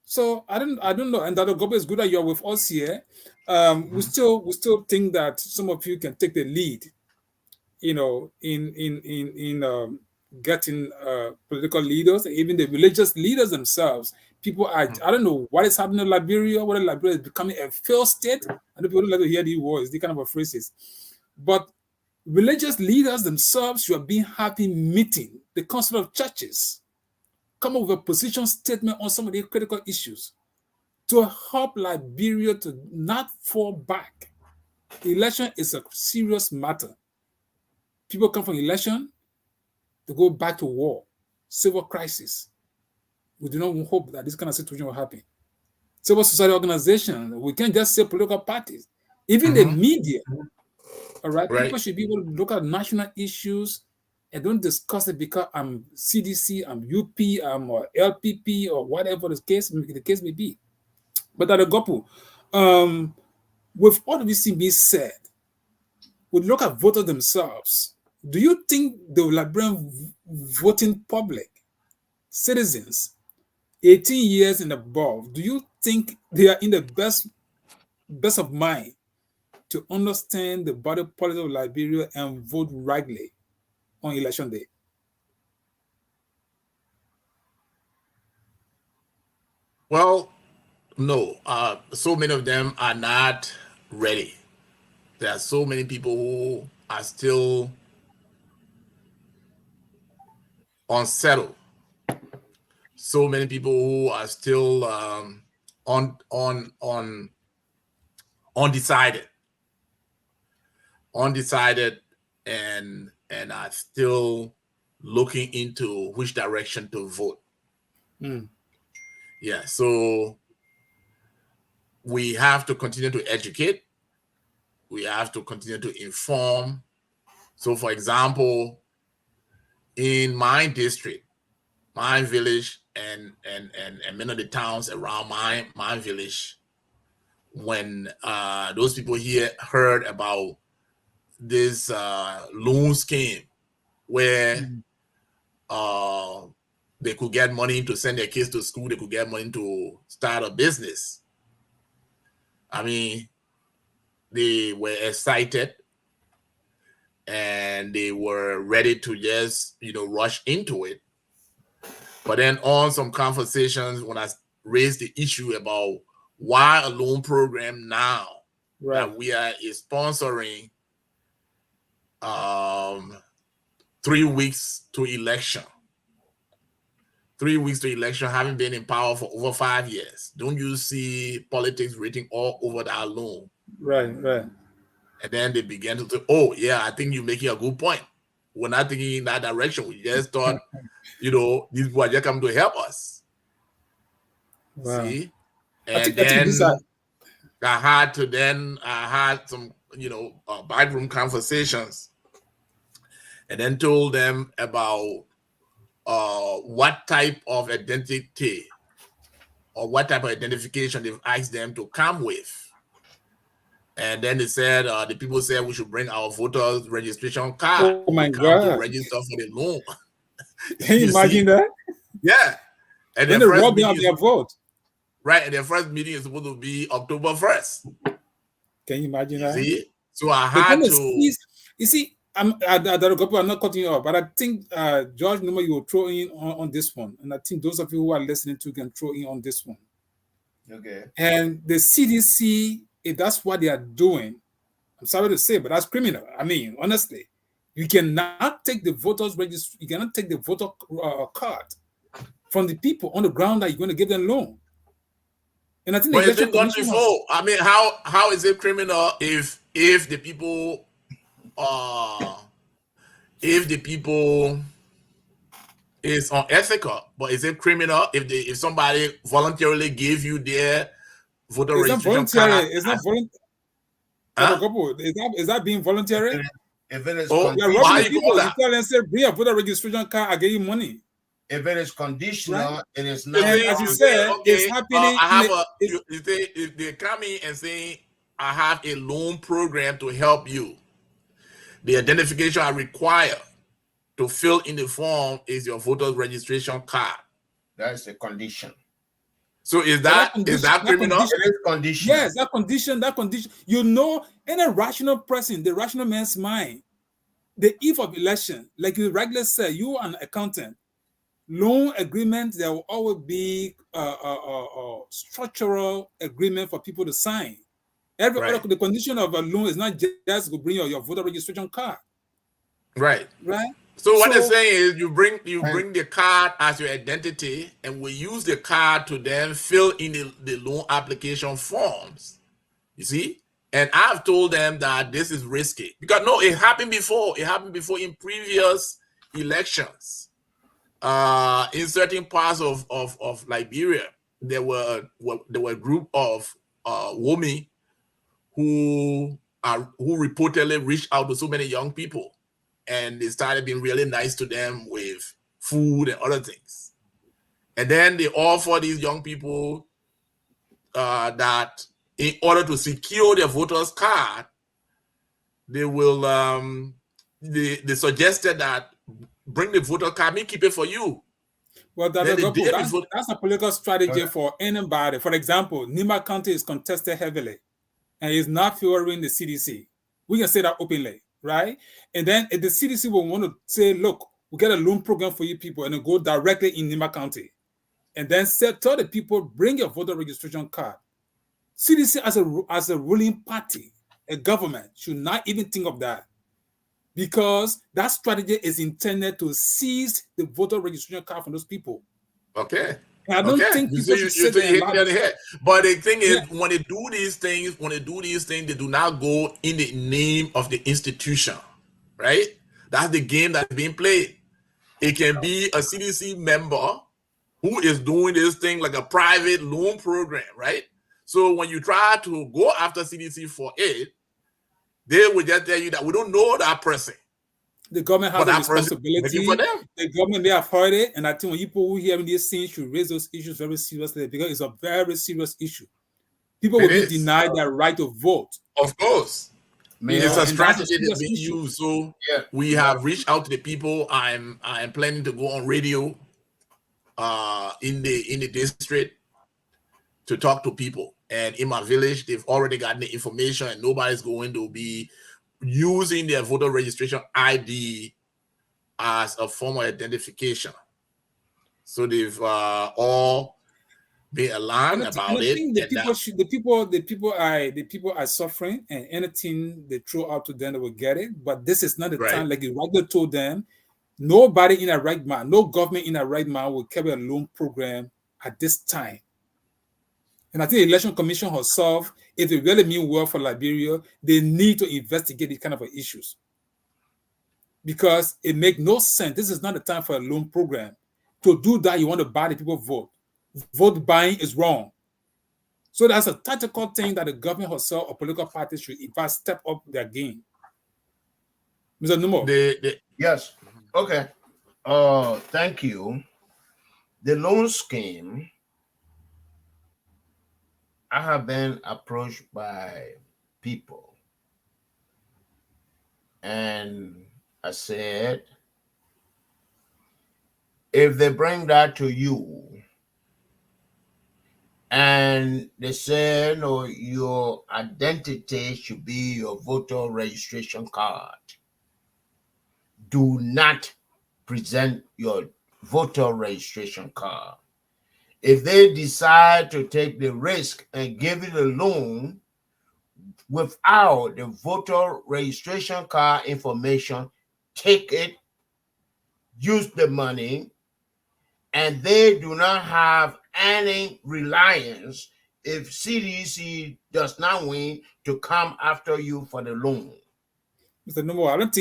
So I don't know. And Dr. Gobe, is good that you're with us here. We still think that some of you can take the lead, in getting political leaders, even the religious leaders themselves. People are, I don't know what is happening in Liberia, whether Liberia is becoming a failed state. I know people don't like to hear these words, these kind of phrases. But religious leaders themselves should be having meeting, the council of churches, come up with a position statement on some of the critical issues to help Liberia to not fall back. Election is a serious matter. People come from election to go back to war, civil crisis. We do not hope that this kind of situation will happen. Civil society organizations, we can't just say political parties. Even the media, all right? People should be able to look at national issues and don't discuss it because I'm CDC, I'm UP, I'm LPP, or whatever the case may be. But at the Gopu, with all of this being said, we look at voters themselves. Do you think the Liberian voting public, citizens, 18 years and above, do you think they are in the best of mind to understand the body politic of Liberia and vote rightly on election day? Well, no. So many of them are not ready. There are so many people who are still unsettled. So many people who are still undecided, and are still looking into which direction to vote. Yeah, so we have to continue to educate. We have to continue to inform. So, for example, in my district, my village, and many of the towns around my village, when those people here heard about this loan scheme where they could get money to send their kids to school, they could get money to start a business, I mean, they were excited and they were ready to just, rush into it. But then on some conversations, when I raised the issue about why a loan program now that we are sponsoring 3 weeks to election. 3 weeks to election, having been in power for over 5 years. Don't you see politics written all over that loan? Right. And then they began to say, oh, yeah, I think you're making a good point. We're not thinking in that direction. We just thought, these people are just coming to help us. Wow. See? And then I had some, backroom conversations, and then told them about what type of identity or what type of identification they've asked them to come with. And then they said, the people said we should bring our voters registration card. Oh my God. To register for the loan. Can you imagine that? Yeah. And then they rob them of their vote. Right. And their first meeting is supposed to be October 1st. Can you imagine that? See? So I had to... You see, I'm not cutting you off, but I think George Numa, you will throw in on this one. And I think those of you who are listening to can throw in on this one. Okay. And the CDC, if that's what they are doing, I'm sorry to say, but that's criminal. I mean, honestly, you cannot take the voters register. You cannot take the voter card from the people on the ground that you're going to give them loan. And I think it's been done before. I mean, how is it criminal if the people is unethical? But is it criminal if somebody voluntarily gave you their voter registration card? It's not voluntary. Is that being voluntary? If it is people, you tell them, say, bring a voter registration card, I give you money. If it is conditional, right? It is not. And as you said, okay, it's happening. If they come in and say, I have a loan program to help you, the identification I require to fill in the form is your voter's registration card. That's a condition. So is that criminal? It is condition. Yes, that condition. In a rational person, the rational man's mind, the eve of election, like you regularly said, you are an accountant. Loan agreement, there will always be a structural agreement for people to sign. The condition of a loan is not just to bring your voter registration card. Right. So what they're saying is you bring the card as your identity, and we use the card to then fill in the loan application forms. You see? And I've told them that this is risky. Because no, it happened before. It happened before in previous elections. In certain parts of Liberia, there were a group of women who reportedly reached out to so many young people, and they started being really nice to them with food and other things. And then they offer these young people that in order to secure their voter's card, they will they suggested that bring the voter card, me keep it for you. Well, that's Then a the good day point. before, That's a political strategy for anybody. For example, Nima County is contested heavily and is not favoring the CDC. We can say that openly, right? And then if the CDC will want to say, look, we get a loan program for you people and then go directly in Nima County. And then tell the people, bring your voter registration card. CDC as a ruling party, a government, should not even think of that. Because that strategy is intended to seize the voter registration card from those people. okay. And I don't Okay, think people should you sit say there you and hit lie. me on the head. But the thing is, Yeah, when they do these things, they do not go in the name of the institution, right? That's the game that's being played. It can be a CDC member who is doing this thing like a private loan program, right? So when you try to go after CDC for it, they will just tell you that we don't know that person, the government but has a that person is working for responsibility. them. The government may have heard it, and I think when people who hear these things should raise those issues very seriously because it's a very serious issue. People will It be is, denied their right to vote. of course. It's a And that's a strategy that's serious being issue. used. So Yeah. we have reached out to the people. I'm planning to go on radio in the district to talk to people. And in my village, they've already gotten the information, and nobody's going to be using their voter registration ID as a form of identification. So they've all been aligned about I it. think the people are suffering, and anything they throw out to them, they will get it. But this is not the Right. time, like the writer told them. Nobody in a right mind, no government in a right mind will carry a loan program at this time. And I think the Election Commission herself, if they really mean well for Liberia, they need to investigate these kind of issues. Because it makes no sense. This is not the time for a loan program. To do that, you want to buy the people vote. Vote buying is wrong. So that's a tactical thing that the government herself or political parties should, in fact, step up their game. Mr. Numo. Yes. Okay. Thank you. The loan scheme, I have been approached by people, and I said, if they bring that to you, and they say, no, your identity should be your voter registration card, do not present your voter registration card. If they decide to take the risk and give it a loan without the voter registration card information, take it, use the money, and they do not have any reliance if CDC does not win to come after you for the loan. Mr. Numo, I don't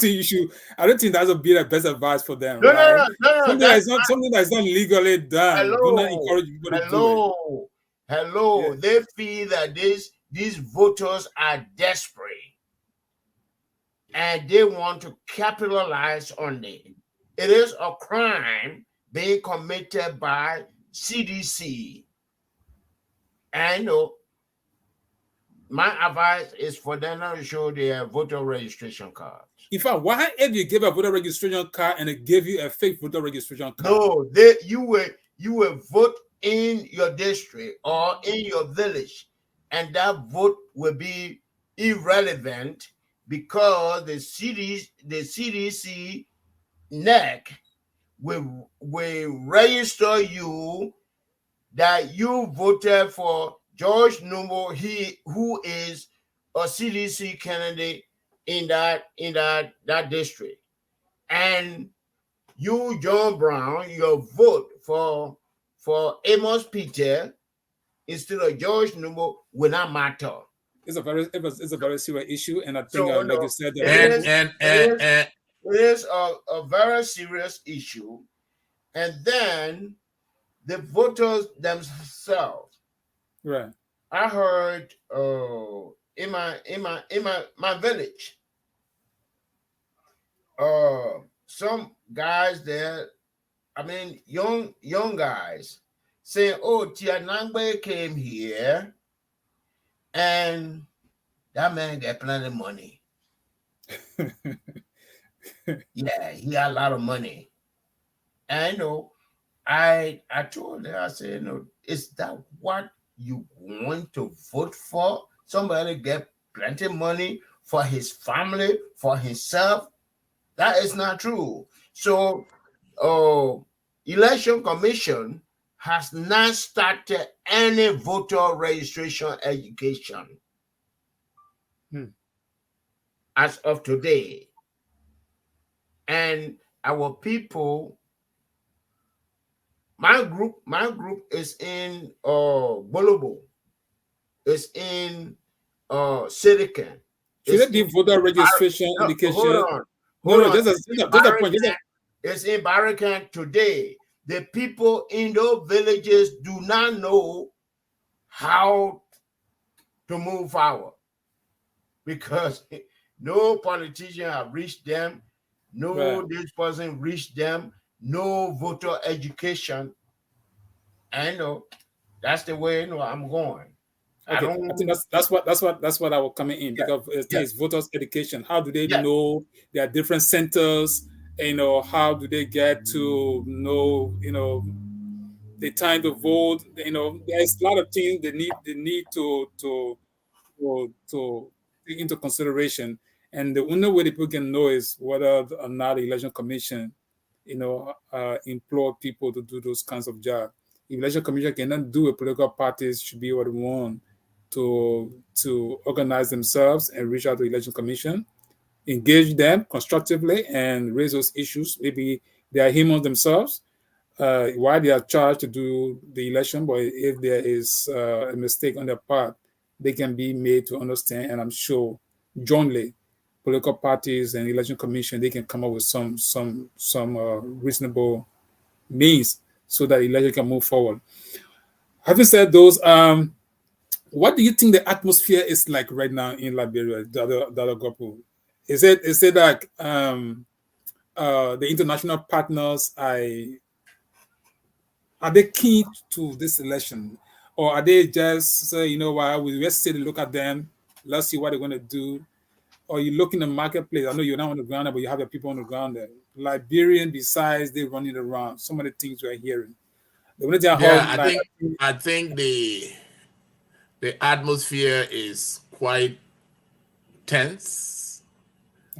think you should. I don't think that would be the best advice for them. No, right? no. Something that's not legally done. Do not encourage people to do it. Hello. Yeah. They feel that these voters are desperate and they want to capitalize on it. It is a crime being committed by CDC. And my advice is for them to show their voter registration cards. In fact, why if you give a voter registration card and they give you a fake voter registration card? No, you will vote in your district or in your village, and that vote will be irrelevant because the CDC NEC will register you that you voted for George Numo, who is a CDC candidate in that district, and you, John Brown, your vote for Amos Peter instead of George Numo will not matter. It's a very serious issue, and I think, So, like you said, it is a very serious issue. And then the voters themselves. right. I heard in my village, some guys there, I mean young guys, saying, "Oh, Tianangbe came here, and that man got plenty of money." Yeah, he got a lot of money. And I told her, I said, no, is that what you want to vote for? Somebody get plenty money for his family, for himself? That is not true. So, election commission has not started any voter registration education as of today. And our people, my group is in Bolobo, is in Silicon, Should is it be in voter registration no, hold education? on, No, hold no, on. just a point. It's in Barracan today. The people in those villages do not know how to move forward because no politician have reached them, no Right. this person reached them, no voter education. I know that's the way I'm going. I Okay, I think don't. that's what I was coming in Yeah, because the thing yeah, is voters education. How do they yeah, know there are different centers? How do they get to know the time to vote? There's a lot of things they need to take into consideration. And the only way the people can know is whether or not the election commission, implore people to do those kinds of jobs. If election commission cannot do it, political parties should be able to one to organize themselves and reach out to the election commission, engage them constructively, and raise those issues. Maybe they are humans themselves, why they are charged to do the election, but if there is a mistake on their part, they can be made to understand. And I'm sure jointly, political parties and election commission, they can come up with some reasonable means so that election can move forward. Having said those, what do you think the atmosphere is like right now in Liberia, Dada Gopu? Is it like the international partners are they keen to this election, or are they just say, what, we just sit and look at them, let's see what they're going to do? Or you look in the marketplace. I know you're not on the ground, but you have the people on the ground there. Liberian, besides they running around, some of the things we're hearing. The only thing I Yeah, heard, I think the atmosphere is quite tense,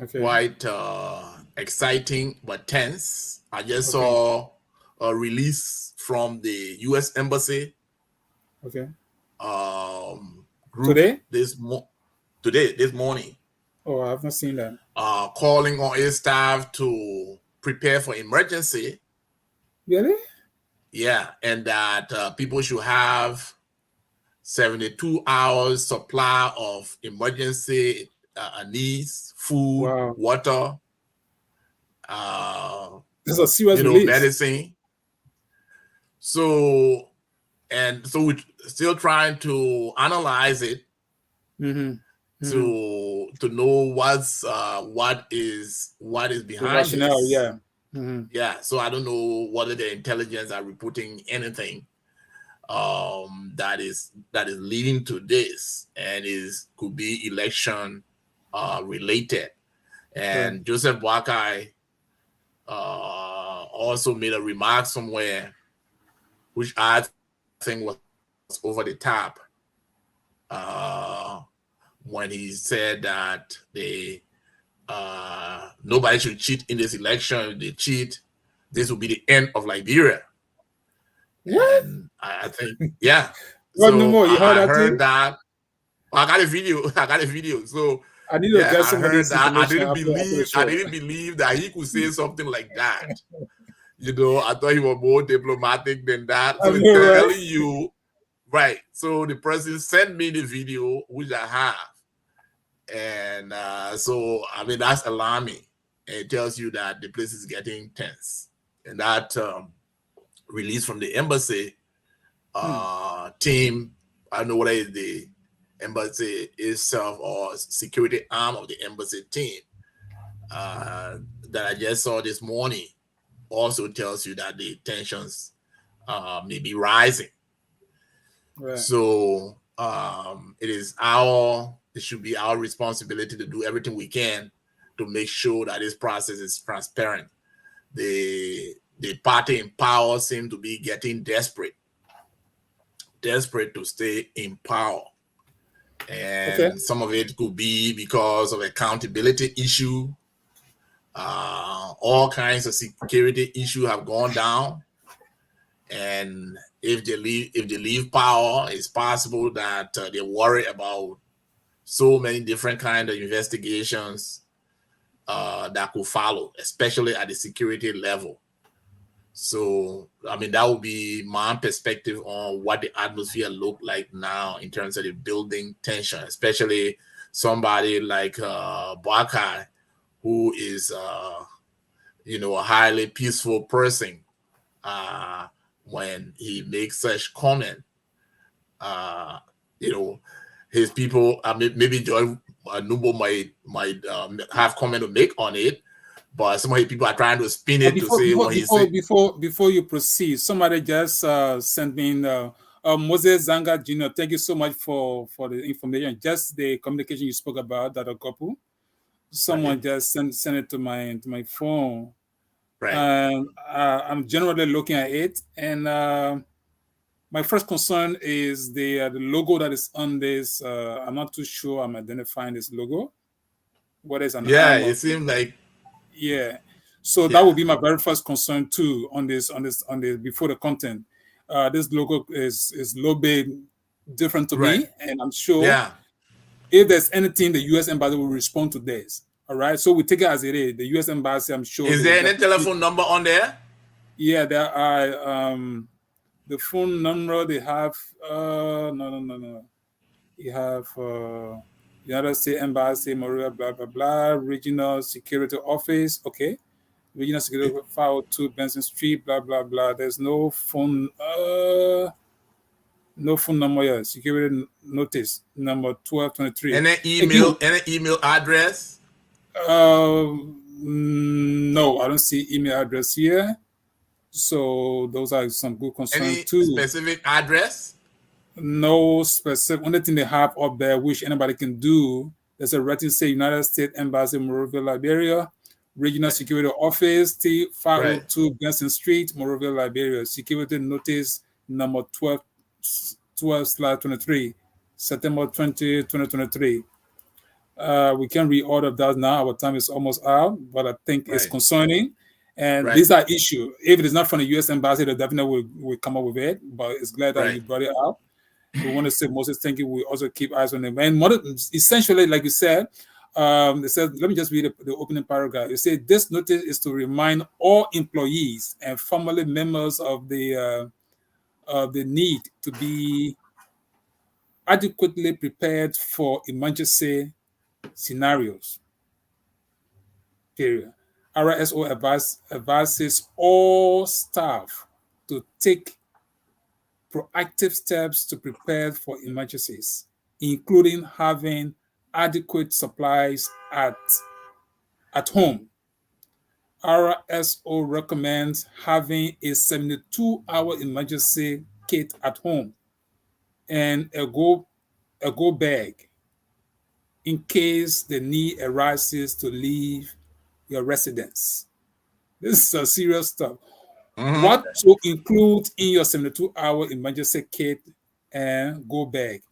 okay, quite exciting, but tense. I just okay, saw a release from the U.S. Embassy okay. group Today? this morning, Oh, I haven't seen that. calling on its staff to prepare for emergency. Really? Yeah, and that people should have 72 hours supply of emergency needs, food, Wow. water, This is a serious release. medicine. So we're still trying to analyze it Mm-hmm. to know what is The behind rationale, this. yeah. Mm-hmm. Yeah, so I don't know whether the intelligence are reporting anything that is leading to this, and could be election related. Right. And Joseph Boakai also made a remark somewhere, which I think was over the top, when he said that nobody should cheat in this election. If they cheat, this will be the end of Liberia. What? And I think, yeah. What no So more? You heard I that heard too? that. I got a video. I got a video. So I need to yeah, get I some of heard this that. I information didn't after the believe. I show. didn't believe that he could say something like that. I thought he was more diplomatic than that. I So it's know, right? telling you, right? So the person sent me the video, which I have, and so I mean that's alarming. And it tells you that the place is getting tense, and that release from the embassy team. I don't know whether it's the embassy itself or security arm of the embassy team that I just saw this morning also tells you that the tensions may be rising. Right. So it should be our responsibility to do everything we can to make sure that this process is transparent. The the party in power seem to be getting desperate to stay in power. And some of it could be because of accountability issue. All kinds of security issues have gone down. And if they leave power, it's possible that they worry about so many different kinds of investigations that could follow, especially at the security level. So, I mean, that would be my perspective on what the atmosphere look like now in terms of the building tension, especially somebody like Boakai, who is, a highly peaceful person. When he makes such comment, his people, maybe Joy Nubo might have comment to make on it, but some of the people are trying to spin it to say what he said. Before you proceed, somebody just sent me in Moses Zanga Jr. Thank you so much for the information. Just the communication you spoke about, that a couple. Someone just sent it to my phone. Right. And I'm generally looking at it, and my first concern is the logo that is on this. I'm not too sure I'm identifying this logo. What is an Yeah, arm it seems like. Yeah. So that would be my very first concern too on this before the content. This logo is a little bit different to me, and I'm sure if there's anything, the U.S. Embassy will respond to this. All right. So we take it as it is. The U.S. Embassy, I'm sure. Is there any telephone number on there? Yeah, there are. The phone number they have. No. You have United States Embassy, Moria, blah blah blah, Regional Security Office. Okay. Regional Security 502 Benson Street, blah blah blah. There's no phone number here. Security notice number 1223. Any email address? No, I don't see email address here. So those are some good concerns too. Any specific address? No specific. Only thing they have up there, which anybody can do, there's a writing say United States Embassy, Monrovia, Liberia, Regional Security Office, T502 Benson Street, Monrovia, Liberia. Security notice number 12/23, September 20, 2023. We can read all of that now. Our time is almost out, but I think it's concerning. And these are issues. If it is not from the U.S. Embassy, they definitely will come up with it. But it's glad that you brought it up. We want to say, Moses, thank you. We also keep eyes on them. And essentially, like you said, it says, let me just read the opening paragraph. It says, this notice is to remind all employees and family members of the need to be adequately prepared for emergency scenarios. Period. RSO advises all staff to take proactive steps to prepare for emergencies, including having adequate supplies at home. RSO recommends having a 72-hour emergency kit at home and a go bag in case the need arises to leave your residence. This is serious stuff. What to include in your 72-hour emergency kit and go bag?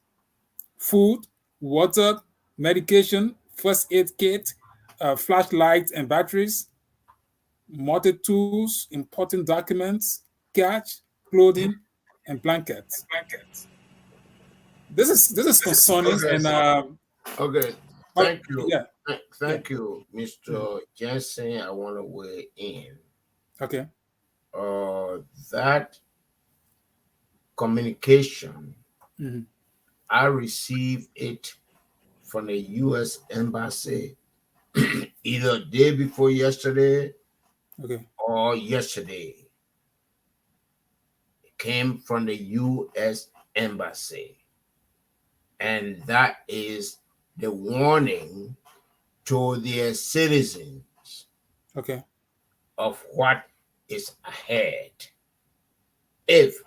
Food, water, medication, first aid kit, flashlights and batteries, multi-tools, important documents, cash, clothing, and blankets. This is concerning. Okay. Thank you. Yeah. Thank you, Mr. Jensen. I want to weigh in. Okay. That communication, I received it from the U.S. Embassy either day before yesterday or yesterday. It came from the U.S. Embassy. And that is the warning to their citizens of what is ahead. If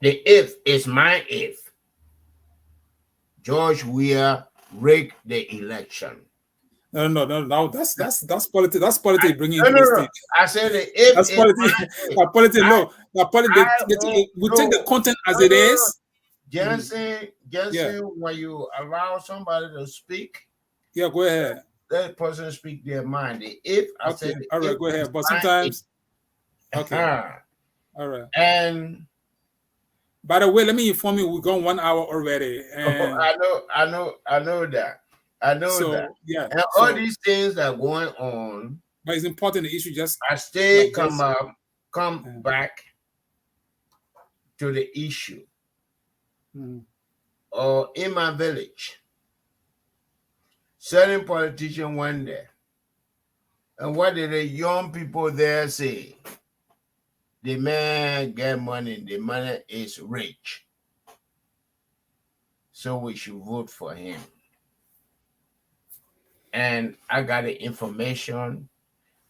is my if George Weah rigged the election. No. That's politics. That's politics bringing into this No. thing. I said the if That's is politics. That politics. No, that politics. We take the content as it is. Jensen, Yeah. when you allow somebody to speak, Yeah, go ahead. that person speak their mind. The if I Okay, said the all right, if go ahead. is But fine, sometimes, okay, all right. and By the way, let me inform you, we've gone 1 hour already, and I know that. so yeah. And all So, these things that are going on, but it's important the issue just I still like this. come back to the issue. Or in my village, certain politician went there, and what did the young people there say? The man get money, the money is rich, so we should vote for him. And I got the information.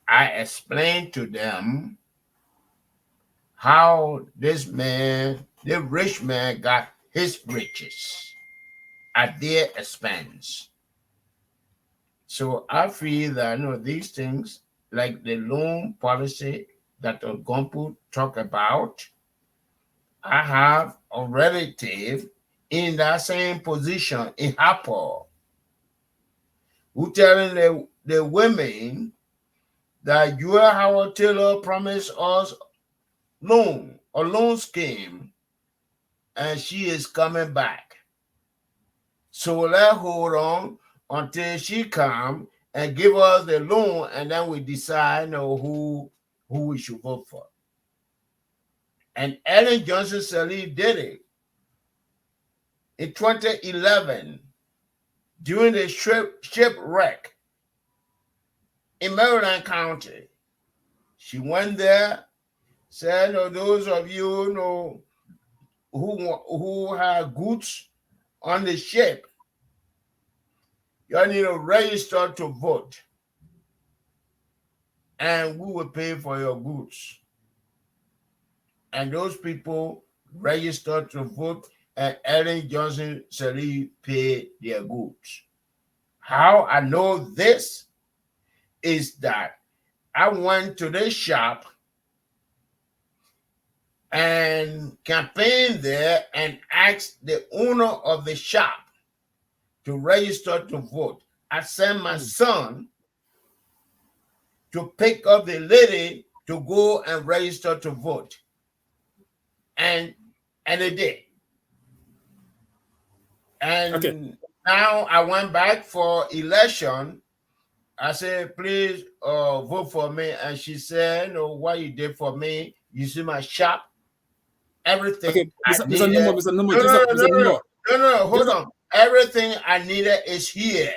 I explained to them how this man, the rich man, got his riches at their expense. So I feel that these things, like the loan policy that Ogumpu talk about, I have a relative in that same position in Hapo, who telling the women that Uriah Howard Taylor promised us a loan scheme, and she is coming back. So let's hold on until she come and give us the loan, and then we decide who we should vote for. And Ellen Johnson Sirleaf did it in 2011 during the shipwreck in Maryland County. She went there, said, those of you who have goods on the ship, you need to register to vote, and we will pay for your goods. And those people registered to vote, and Ellen Johnson Sirleaf paid their goods. How I know this is that I went to the shop and campaigned there and asked the owner of the shop to register to vote. I sent my son to pick up the lady to go and register to vote. And they did. And now I went back for election. I said, please vote for me. And she said, what you did for me, you see my shop, everything. Okay, Mr. No, hold on. Everything I needed is here.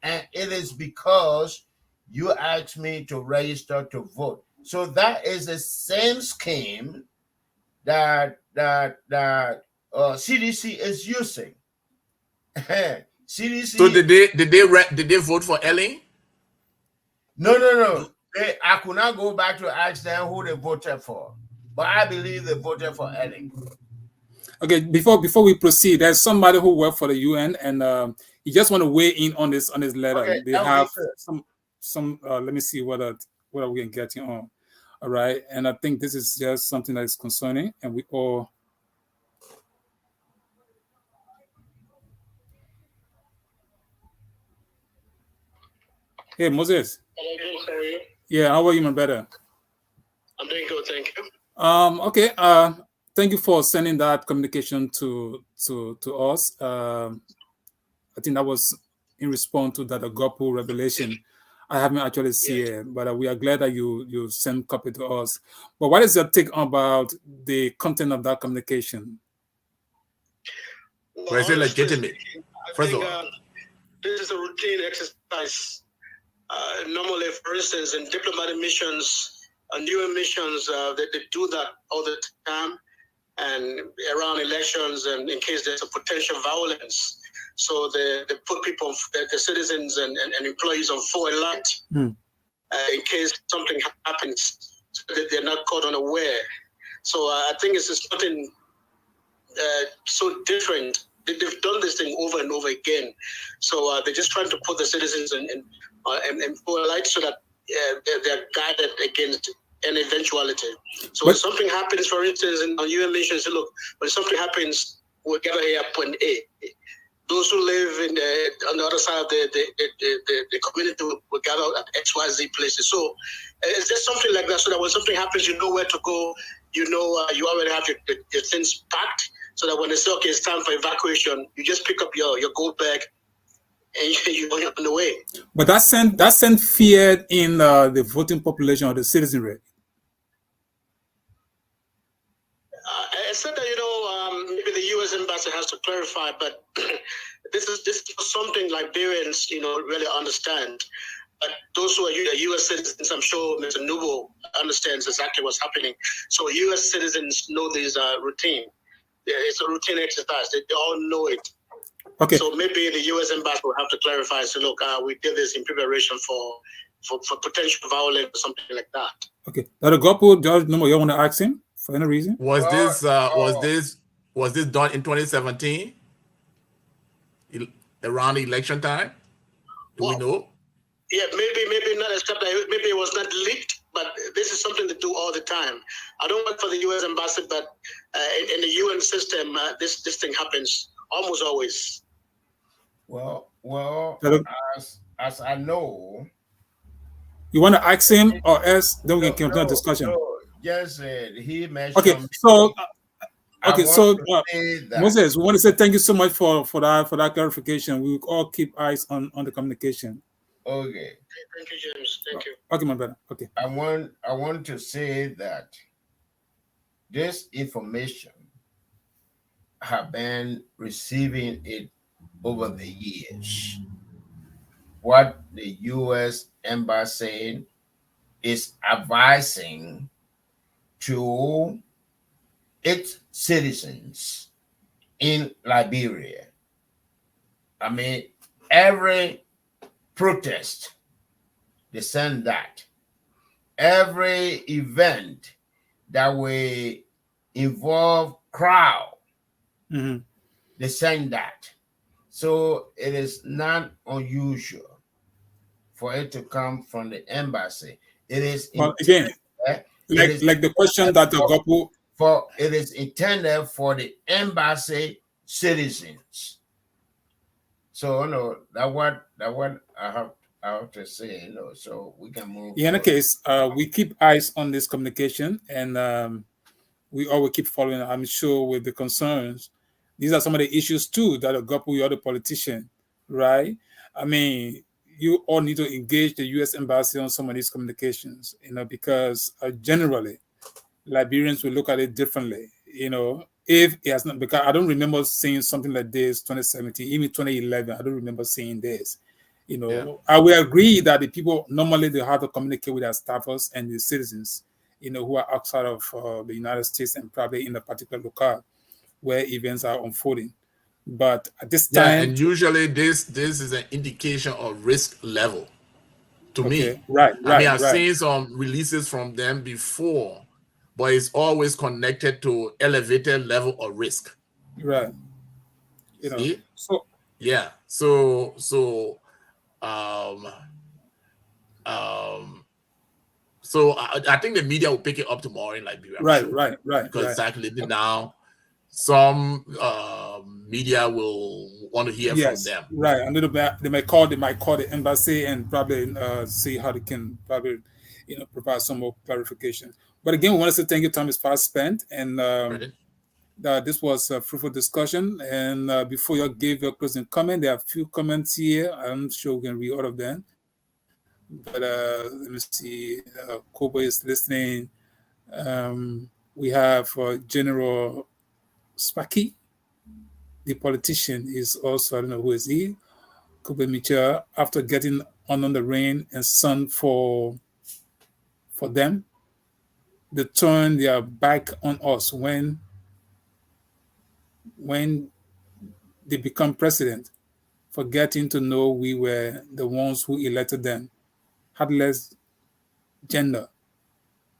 And it is because you asked me to register to vote. So that is the same scheme that CDC is using. CDC. So did they vote for Ellen? No. I could not go back to ask them who they voted for, but I believe they voted for Ellen. Okay, before we proceed, there's somebody who worked for the UN, and he just want to weigh in on this letter. Okay, they have some. Let me see what are we getting on. All right, and I think this is just something that is concerning, and we all. Hey, Moses. Hello, James. How are you? Yeah, how are you, my brother? I'm doing good, thank you. Okay. Thank you for sending that communication to us. I think that was in response to that Agoppo revelation. I haven't actually seen it, but we are glad that you sent copy to us. But what is your take about the content of that communication? Well, is it legitimate? First of all, this is a routine exercise. Normally, for instance, in diplomatic missions, UN missions, they do that all the time, and around elections, and in case there's a potential violence. So they put people, the citizens and employees on full alert in case something happens, so that they're not caught unaware. So I think it's just nothing so different they've done this thing over and over again. So they're just trying to put the citizens in full light so that they're guided against an eventuality. So when something happens, for instance, on UN mission, say, look, when something happens, we'll gather here at point A. Those who live on the other side of the community will gather at XYZ places. So it's just something like that, so that when something happens, you know where to go. You know, you already have your things packed, so that when they say, okay, it's time for evacuation, you just pick up your gold bag and you're on the way. But that sent fear in the voting population or the citizenry. I said that, maybe the U.S. embassy has to clarify, but this is something Liberians, really understand. But those who are U.S. citizens, I'm sure Mr. Nubo understands exactly what's happening. So U.S. citizens know these routine. It's a routine exercise. They all know it. Okay. So maybe the U.S. embassy will have to clarify. So look, we did this in preparation for potential violence or something like that. Okay. Dr. Gopu, George Nubo, you want to ask him for any reason? Was this done in 2017? Around election time? Do we know? Yeah, maybe not, except that maybe it was not leaked, but this is something they do all the time. I don't work for the U.S. embassy, but in the UN system, this thing happens almost always. Well, as I know. You want to ask him, or else then we can continue the discussion? No, just he mentioned. Okay, so that. Moses, we want to say thank you so much for that clarification. We will all keep eyes on the communication. Okay. Thank you, James. Thank you. Okay, my brother. Okay. I want to say that this information have been receiving it over the years. What the U.S. embassy is advising to its citizens in Liberia. I mean, every protest, they send that. Every event that will involve crowd, they send that. So it is not unusual for it to come from the embassy. It is again, like the question that the Gopu. It is intended for the embassy citizens. So that what I have to say. So we can move. In any case, we keep eyes on this communication, and we always keep following. I'm sure with the concerns. These are some of the issues too that the Gopu, you're the politician, right? I mean, you all need to engage the U.S. embassy on some of these communications, because generally Liberians will look at it differently, if it has not, because I don't remember seeing something like this 2017, even 2011, I don't remember seeing this, I will agree that the people, normally they have to communicate with their staffers and the citizens, who are outside of the United States and probably in a particular locale where events are unfolding. But at this time, and usually this is an indication of risk level to me. Right. I've seen some releases from them before, but it's always connected to elevated level of risk. Right. See? So yeah. So I think the media will pick it up tomorrow in Liberia. Right. Because exactly now, some media will want to hear from them. Right. And they might call the embassy and probably see how they can probably provide some more clarification. But again, we want to say thank you. Time is fast spent, and this was a fruitful discussion. And before you give your closing comment, there are a few comments here. I'm sure we can read all of them. But let me see. Kobo is listening. We have General Spaki, the politician, is also, I don't know who is he. Kobe Mitchell, after getting on the rain and sun for them, they turn their back on us when they become president, forgetting to know we were the ones who elected them. Heartless gender.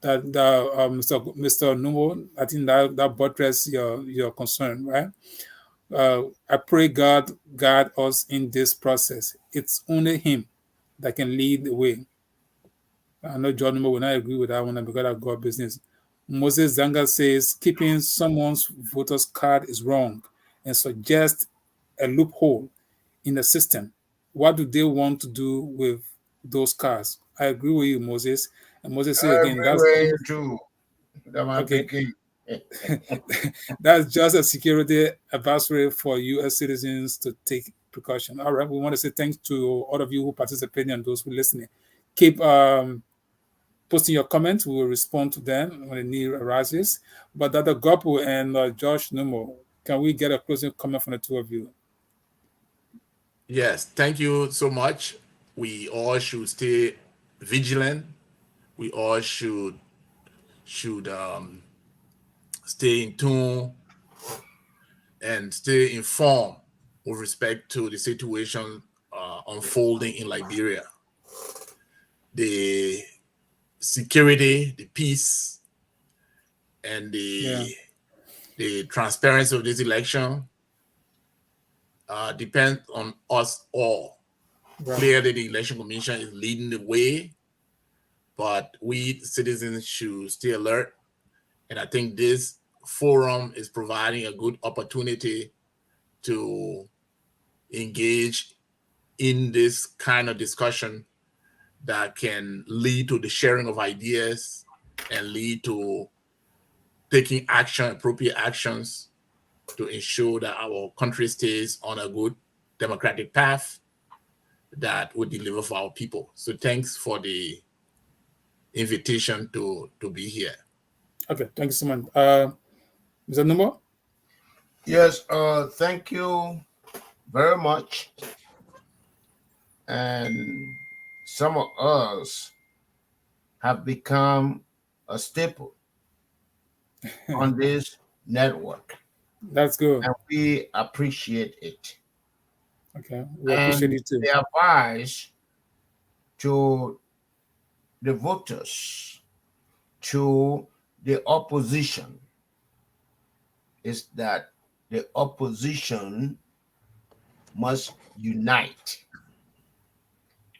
That Mr. Numo, I think that buttresses your concern, right? I pray God guide us in this process. It's only Him that can lead the way. I know John Moore will not agree with that one because of God business. Moses Zanga says keeping someone's voter's card is wrong and suggests a loophole in the system. What do they want to do with those cards? I agree with you, Moses. And Moses says again, that's Everywhere too. That might be okay. key. That's just a security advisory for U.S. citizens to take precaution. All right, we want to say thanks to all of you who participated and those who are listening. Keep posting your comments. We will respond to them when the need arises. But Dr. Gopu and Josh Numo, can we get a closing comment from the two of you? Yes, thank you so much. We all should stay vigilant. We all should stay in tune and stay informed with respect to the situation unfolding in Liberia. The security, the peace, and the transparency of this election depends on us all. Right. Clearly, the Election Commission is leading the way, but we citizens should stay alert. And I think this forum is providing a good opportunity to engage in this kind of discussion that can lead to the sharing of ideas and lead to taking action, appropriate actions to ensure that our country stays on a good democratic path that would deliver for our people. So thanks for the invitation to be here. Okay, thank you so much. Mr. Numo? Yes, thank you very much. And some of us have become a staple on this network. That's good. And we appreciate it. Okay, we appreciate it too. The advice to the voters, to the opposition, is that the opposition must unite.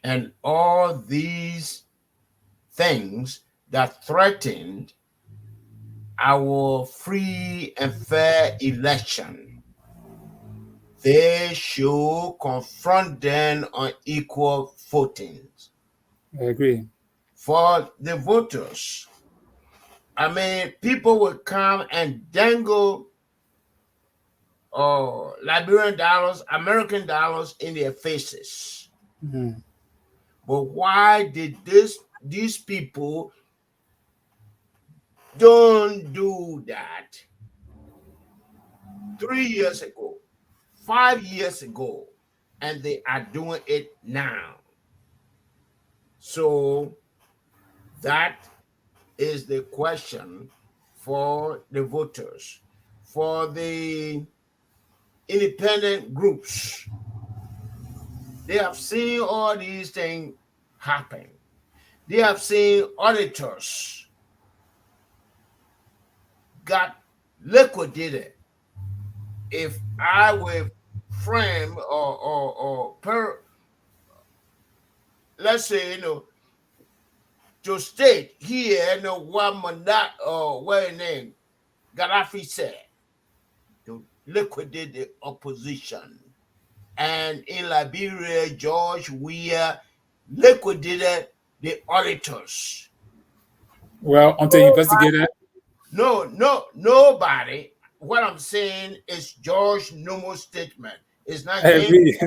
And all these things that threatened our free and fair election, they should confront them on equal footing. I agree. For the voters, I mean, people will come and dangle Liberian dollars, American dollars in their faces. Mm-hmm. But why did these people don't do that 3 years ago, 5 years ago, and they are doing it now? So that is the question for the voters. For the independent groups, they have seen all these things happen. They have seen auditors got liquidated. If I were frame or let's say, to state here, what Mandat or what name Gaddafi said, to liquidate the opposition. And in Liberia, George Weah liquidated the auditors. Well, until you investigate it. Nobody. What I'm saying is George Numo's statement. It's not. I agree.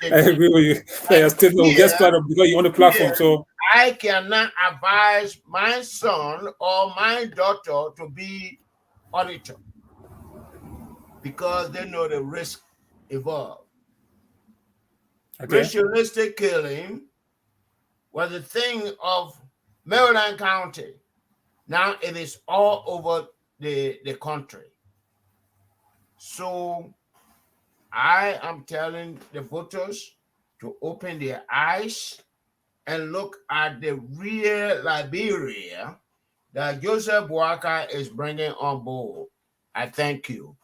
I agree with you. Your statement will get started because you're on the platform. So I cannot advise my son or my daughter to be auditor because they know the risk involved. okay. Ritualistic killing was a thing of Maryland County. Now it is all over the country. So I am telling the voters to open their eyes and look at the real Liberia that Joseph Boakai is bringing on board. I thank you.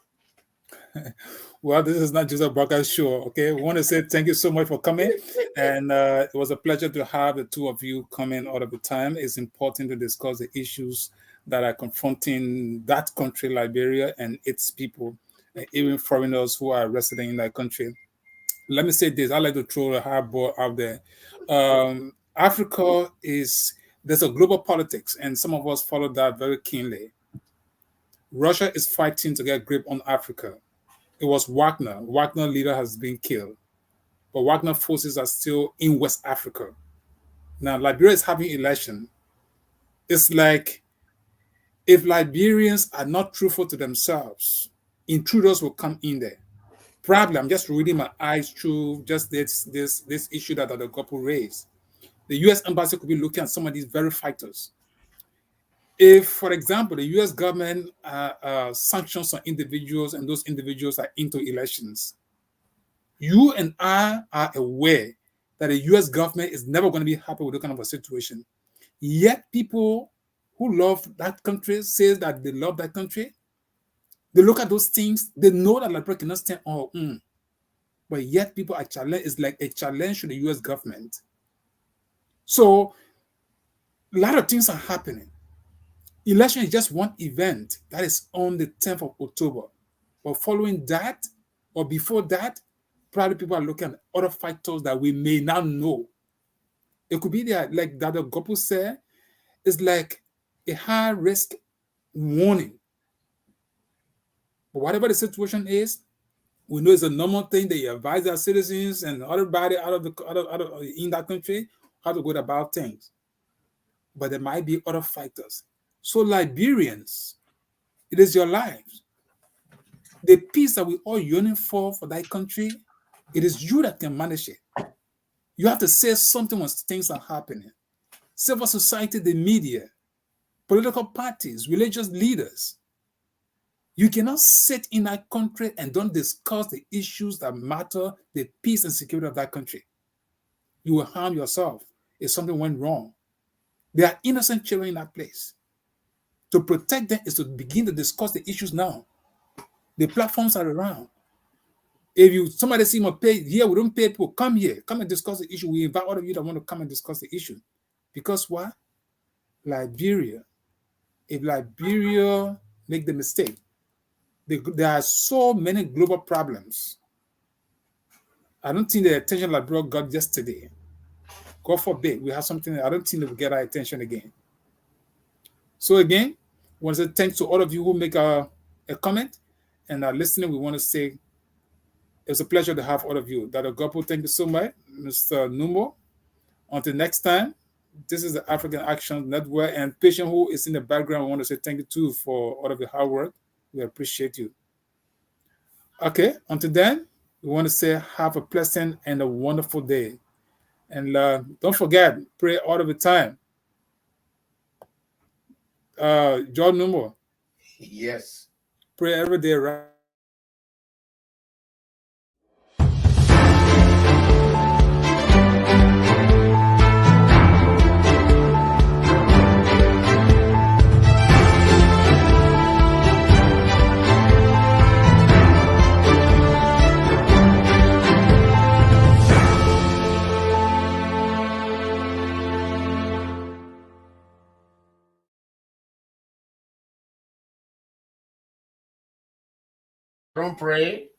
Well, this is not just a broadcast show, okay? We want to say thank you so much for coming. And it was a pleasure to have the two of you coming all of the time. It's important to discuss the issues that are confronting that country, Liberia, and its people, and even foreigners who are residing in that country. Let me say this. I like to throw a hard ball out there. Africa is, there's a global politics, and some of us follow that very keenly. Russia is fighting to get grip on Africa. It was Wagner. Wagner leader has been killed, but Wagner forces are still in West Africa. Now Liberia is having election. It's like if Liberians are not truthful to themselves, intruders will come in there. Probably, I'm just reading my eyes through just this issue that the couple raised. The U.S. embassy could be looking at some of these very fighters. If, for example, the U.S. government sanctions on individuals and those individuals are into elections, you and I are aware that the U.S. government is never going to be happy with that kind of a situation. Yet people who love that country say that they love that country. They look at those things. They know that Liberia cannot stand on her own. But yet people are challenged. It's like a challenge to the U.S. government. So a lot of things are happening. Election is just one event that is on the 10th of October. But following that, or before that, probably people are looking at other factors that we may not know. It could be that, like Dr. Gopu said, it's like a high risk warning. But whatever the situation is, we know it's a normal thing. They advise their citizens and everybody in that country how to go about things. But there might be other factors. So Liberians, it is your lives. The peace that we all yearning for that country, it is you that can manage it. You have to say something when things are happening. Civil society, the media, political parties, religious leaders. You cannot sit in that country and don't discuss the issues that matter, the peace and security of that country. You will harm yourself if something went wrong. There are innocent children in that place. To protect them is to begin to discuss the issues now. The platforms are around. If somebody see my pay here, we don't pay people, come here, come and discuss the issue. We invite all of you that want to come and discuss the issue. Because what? Liberia. If Liberia make the mistake, there are so many global problems. I don't think the attention Liberia got yesterday. God forbid we have something. I don't think they will get our attention again. So again, I want to say thanks to all of you who make a comment and are listening. We want to say it's a pleasure to have all of you. Dr. Gopu, thank you so much. Mr. Numo, until next time, this is the African Action Network, and Patient who is in the background, I want to say thank you too for all of your hard work. We appreciate you. Okay, until then, we want to say have a pleasant and a wonderful day. And don't forget, pray all of the time. John Numo. Yes. Pray every day, right? Don't pray.